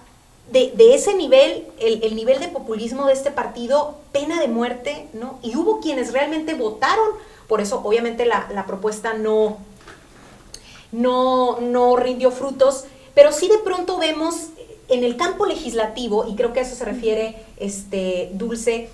S1: de ese nivel, el nivel de populismo de este partido, pena de muerte, ¿no? Y hubo quienes realmente votaron, por eso obviamente la propuesta no rindió frutos, pero sí de pronto vemos en el campo legislativo, y creo que a eso se refiere Dulce,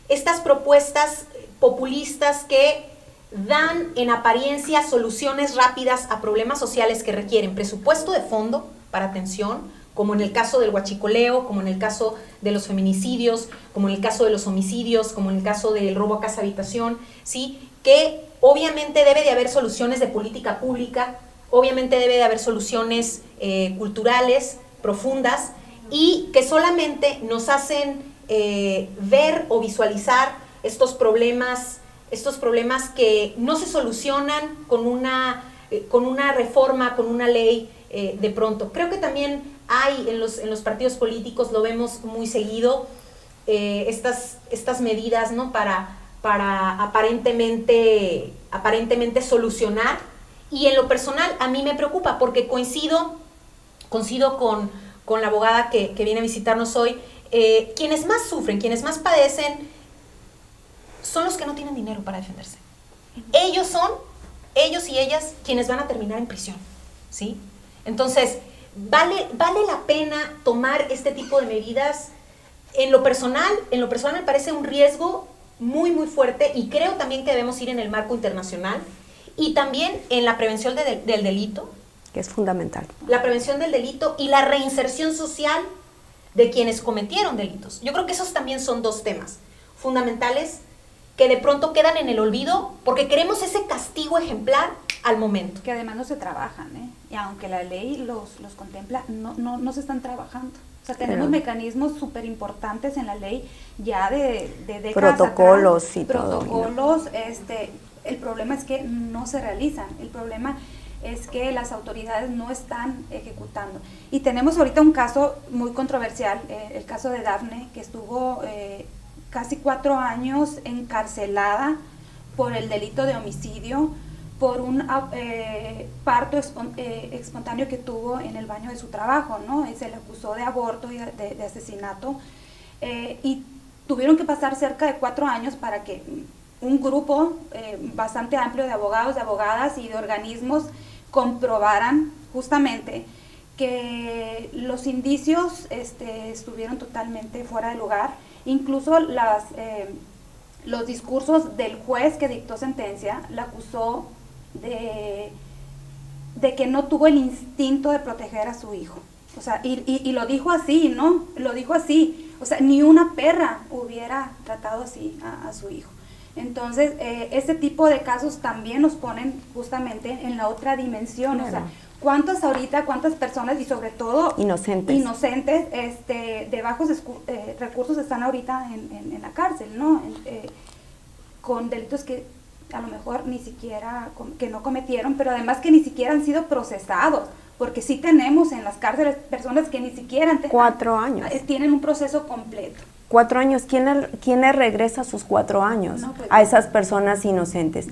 S1: estas propuestas populistas que dan en apariencia soluciones rápidas a problemas sociales que requieren presupuesto de fondo para atención, como en el caso del huachicoleo, como en el caso de los feminicidios, como en el caso de los homicidios, como en el caso del robo a casa habitación, ¿sí? Que obviamente debe de haber soluciones de política pública, obviamente debe de haber soluciones culturales, profundas, y que solamente nos hacen ver o visualizar estos problemas que no se solucionan con una reforma, con una ley de pronto. Creo que también hay en los partidos políticos, lo vemos muy seguido, estas medidas, ¿no? para aparentemente solucionar, y en lo personal a mí me preocupa porque coincido con la abogada que viene a visitarnos hoy. Quienes más sufren, quienes más padecen son los que no tienen dinero para defenderse. Ellos y ellas quienes van a terminar en prisión, ¿sí? Entonces, ¿vale la pena tomar este tipo de medidas? En lo personal me parece un riesgo muy, muy fuerte, y creo también que debemos ir en el marco internacional y también en la prevención del delito.
S9: Que es fundamental.
S1: La prevención del delito y la reinserción social de quienes cometieron delitos. Yo creo que esos también son dos temas fundamentales que de pronto quedan en el olvido porque queremos ese castigo ejemplar al momento.
S10: Que además no se trabajan, y aunque la ley los contempla, no se están trabajando. O sea, tenemos mecanismos súper importantes en la ley ya de décadas
S9: protocolos
S10: atrás,
S9: y
S10: protocolos, el problema es que no se realizan, el problema es que las autoridades no están ejecutando. Y tenemos ahorita un caso muy controversial, el caso de Dafne, que estuvo casi 4 años encarcelada por el delito de homicidio, por un parto espontáneo que tuvo en el baño de su trabajo, ¿no? Y se le acusó de aborto y de asesinato, y tuvieron que pasar cerca de 4 años para que un grupo bastante amplio de abogados, de abogadas y de organismos comprobaran justamente que los indicios estuvieron totalmente fuera de lugar. Incluso los discursos del juez que dictó sentencia la acusó de que no tuvo el instinto de proteger a su hijo. O sea, y lo dijo así, ¿no? Lo dijo así. O sea, ni una perra hubiera tratado así a su hijo. Entonces, este tipo de casos también nos ponen justamente en la otra dimensión. Claro. O sea, ¿cuántas personas, y sobre todo inocentes de bajos recursos están ahorita en la cárcel, ¿no? Con delitos que a lo mejor ni siquiera, que no cometieron, pero además que ni siquiera han sido procesados, porque sí tenemos en las cárceles personas que ni siquiera
S9: 4 años
S10: tienen un proceso completo.
S9: 4 años, ¿quién le regresa a sus 4 años a esas personas inocentes?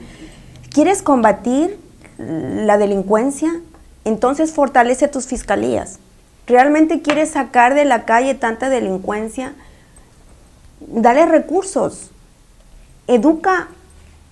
S9: ¿Quieres combatir la delincuencia? Entonces fortalece tus fiscalías. ¿Realmente quieres sacar de la calle tanta delincuencia? Dale recursos. Educa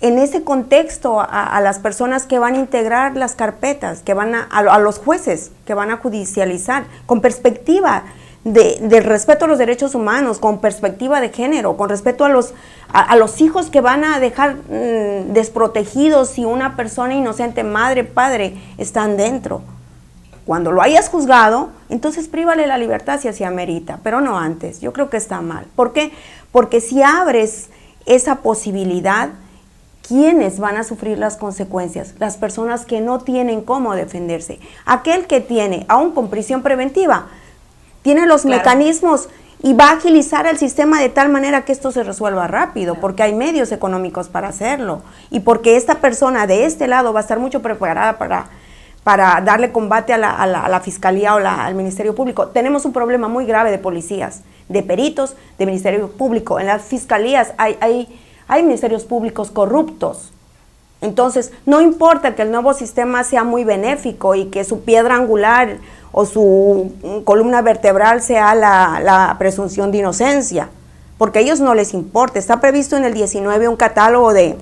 S9: en ese contexto a las personas que van a integrar las carpetas, que van a los jueces que van a judicializar, con perspectiva del respeto a los derechos humanos, con perspectiva de género, con respeto a los hijos que van a dejar desprotegidos si una persona inocente, madre, padre, están dentro. Cuando lo hayas juzgado, entonces prívale la libertad si así amerita, pero no antes. Yo creo que está mal. ¿Por qué? Porque si abres esa posibilidad, ¿quiénes van a sufrir las consecuencias? Las personas que no tienen cómo defenderse. Aquel que tiene, aún con prisión preventiva, tiene los mecanismos y va a agilizar el sistema de tal manera que esto se resuelva rápido, porque hay medios económicos para hacerlo y porque esta persona de este lado va a estar mucho preparada para darle combate a la Fiscalía o al Ministerio Público. Tenemos un problema muy grave de policías, de peritos, de Ministerio Público. En las fiscalías hay ministerios públicos corruptos. Entonces, no importa que el nuevo sistema sea muy benéfico y que su piedra angular o su columna vertebral sea la presunción de inocencia, porque a ellos no les importa. Está previsto en el 19 un catálogo de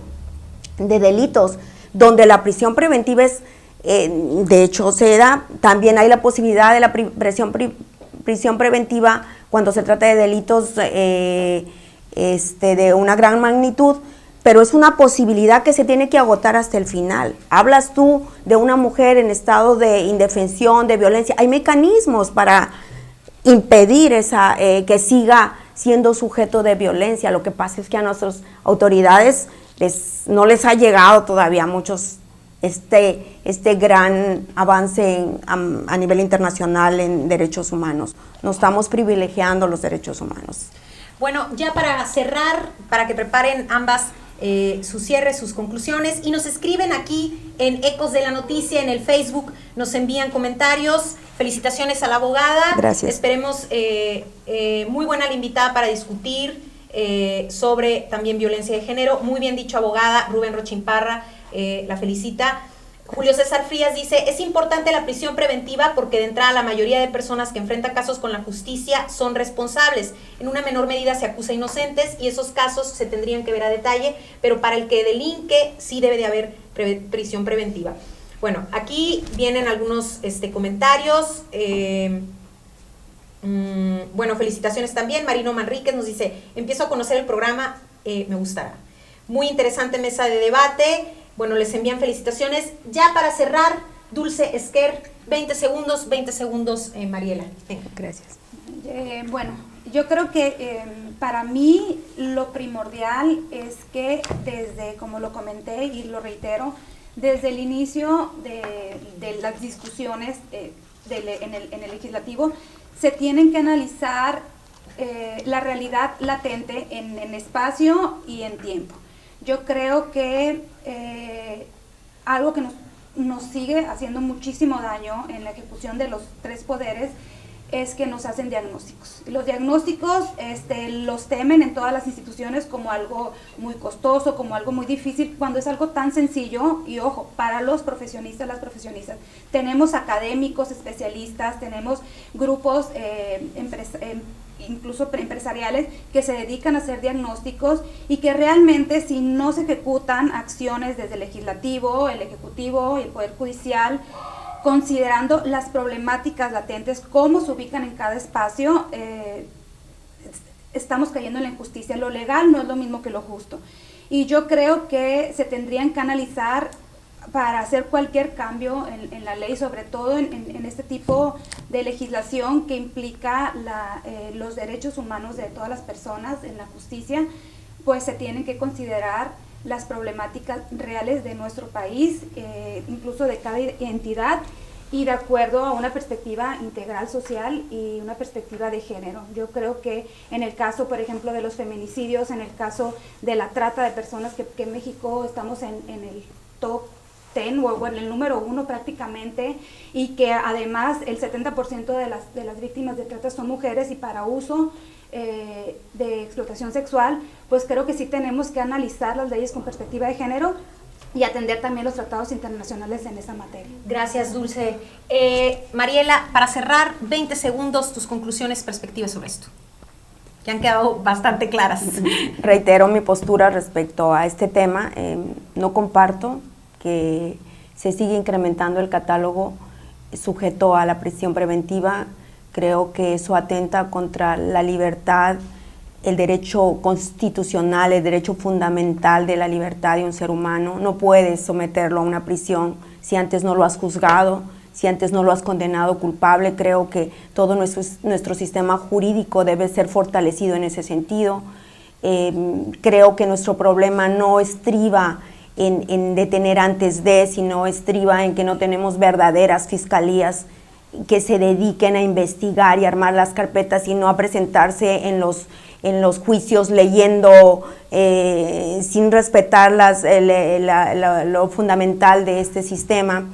S9: delitos donde la prisión preventiva es, de hecho se da, también hay la posibilidad de la prisión preventiva cuando se trata de delitos de una gran magnitud, pero es una posibilidad que se tiene que agotar hasta el final. Hablas tú de una mujer en estado de indefensión, de violencia. Hay mecanismos para impedir que siga siendo sujeto de violencia. Lo que pasa es que a nuestras autoridades no les ha llegado todavía a muchos este gran avance a nivel internacional en derechos humanos. No estamos privilegiando los derechos humanos.
S1: Bueno, ya para cerrar, para que preparen ambas su cierre, sus conclusiones, y nos escriben aquí en Ecos de la Noticia, en el Facebook, nos envían comentarios. Felicitaciones a la abogada.
S9: Gracias.
S1: Esperemos muy buena la invitada para discutir sobre también violencia de género. Muy bien dicho, abogada. Rubén Rochimparra la felicita. Julio César Frías dice, es importante la prisión preventiva porque de entrada la mayoría de personas que enfrentan casos con la justicia son responsables. En una menor medida se acusa a inocentes y esos casos se tendrían que ver a detalle, pero para el que delinque sí debe de haber prisión preventiva. Bueno, aquí vienen algunos comentarios. Bueno, felicitaciones también. Marino Manríquez nos dice, empiezo a conocer el programa, me gustará. Muy interesante mesa de debate. Bueno, les envían felicitaciones. Ya para cerrar, Dulce Esquer, 20 segundos, Mariela. Venga.
S9: Gracias.
S10: Bueno, yo creo que para mí lo primordial es que desde, como lo comenté y lo reitero, desde el inicio de las discusiones en el legislativo, se tienen que analizar la realidad latente en espacio y en tiempo. Yo creo que algo que nos sigue haciendo muchísimo daño en la ejecución de los tres poderes es que nos hacen diagnósticos. Los diagnósticos los temen en todas las instituciones como algo muy costoso, como algo muy difícil, cuando es algo tan sencillo. Y ojo, para los profesionistas, las profesionistas, tenemos académicos, especialistas, tenemos grupos incluso empresariales que se dedican a hacer diagnósticos y que realmente, si no se ejecutan acciones desde el legislativo, el ejecutivo y el poder judicial, considerando las problemáticas latentes, cómo se ubican en cada espacio, estamos cayendo en la injusticia. Lo legal no es lo mismo que lo justo. Y yo creo que se tendrían que analizar para hacer cualquier cambio en la ley, sobre todo en este tipo de legislación que implica los derechos humanos de todas las personas en la justicia, pues se tienen que considerar las problemáticas reales de nuestro país, incluso de cada entidad, y de acuerdo a una perspectiva integral social y una perspectiva de género. Yo creo que en el caso, por ejemplo, de los feminicidios, en el caso de la trata de personas, que en México estamos en el top 10 o en el número 1 prácticamente, y que además el 70% de las víctimas de trata son mujeres y para uso de explotación sexual, pues creo que sí tenemos que analizar las leyes con perspectiva de género y atender también los tratados internacionales en esa materia.
S1: Gracias, Dulce. Mariela, para cerrar, 20 segundos, tus conclusiones, perspectivas sobre esto, que han quedado bastante claras.
S9: Reitero mi postura respecto a este tema. No comparto que se sigue incrementando el catálogo sujeto a la prisión preventiva. Creo que eso atenta contra la libertad, el derecho constitucional, el derecho fundamental de la libertad de un ser humano. No puedes someterlo a una prisión si antes no lo has juzgado, si antes no lo has condenado culpable. Creo que todo nuestro sistema jurídico debe ser fortalecido en ese sentido. Creo que nuestro problema no estriba en detener antes de, sino estriba en que no tenemos verdaderas fiscalías que se dediquen a investigar y armar las carpetas y no a presentarse en los juicios leyendo sin respetar lo fundamental de este sistema.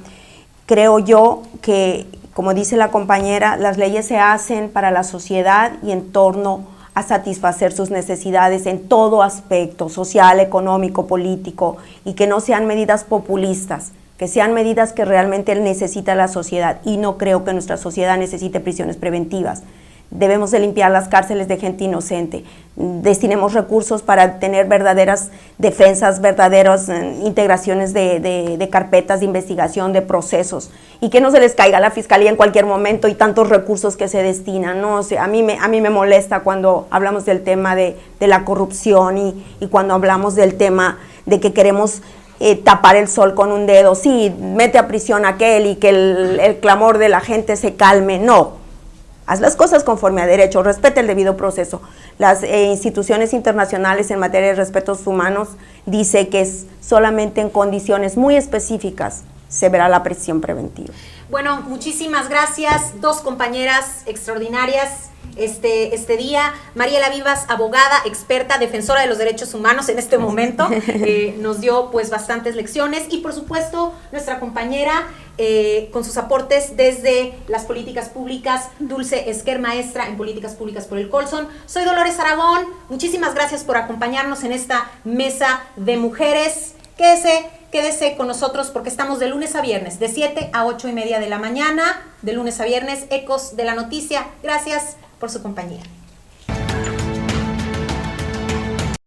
S9: Creo yo que, como dice la compañera, las leyes se hacen para la sociedad y en torno a satisfacer sus necesidades en todo aspecto, social, económico, político, y que no sean medidas populistas, que sean medidas que realmente necesita la sociedad, y no creo que nuestra sociedad necesite prisiones preventivas. Debemos de limpiar las cárceles de gente inocente. Destinemos recursos para tener verdaderas defensas, verdaderas integraciones de carpetas de investigación, de procesos, y que no se les caiga a la fiscalía en cualquier momento y tantos recursos que se destinan, ¿no? O sea, a mí me molesta cuando hablamos del tema de la corrupción y cuando hablamos del tema de que queremos tapar el sol con un dedo. Sí, mete a prisión a aquel y que el clamor de la gente se calme. No. Haz las cosas conforme a derecho, respeta el debido proceso. Las instituciones internacionales en materia de respetos humanos dice que es solamente en condiciones muy específicas se verá la prisión preventiva.
S1: Bueno, muchísimas gracias, dos compañeras extraordinarias este día. Mariela Vivas, abogada, experta, defensora de los derechos humanos en este momento, nos dio pues bastantes lecciones, y por supuesto nuestra compañera con sus aportes desde las políticas públicas, Dulce Esquer, maestra en políticas públicas por el Colson. Soy Dolores Aragón, muchísimas gracias por acompañarnos en esta mesa de mujeres. Quédese con nosotros porque estamos de lunes a viernes, de 7 a 8:30 de la mañana, de lunes a viernes, Ecos de la Noticia. Gracias por su compañía.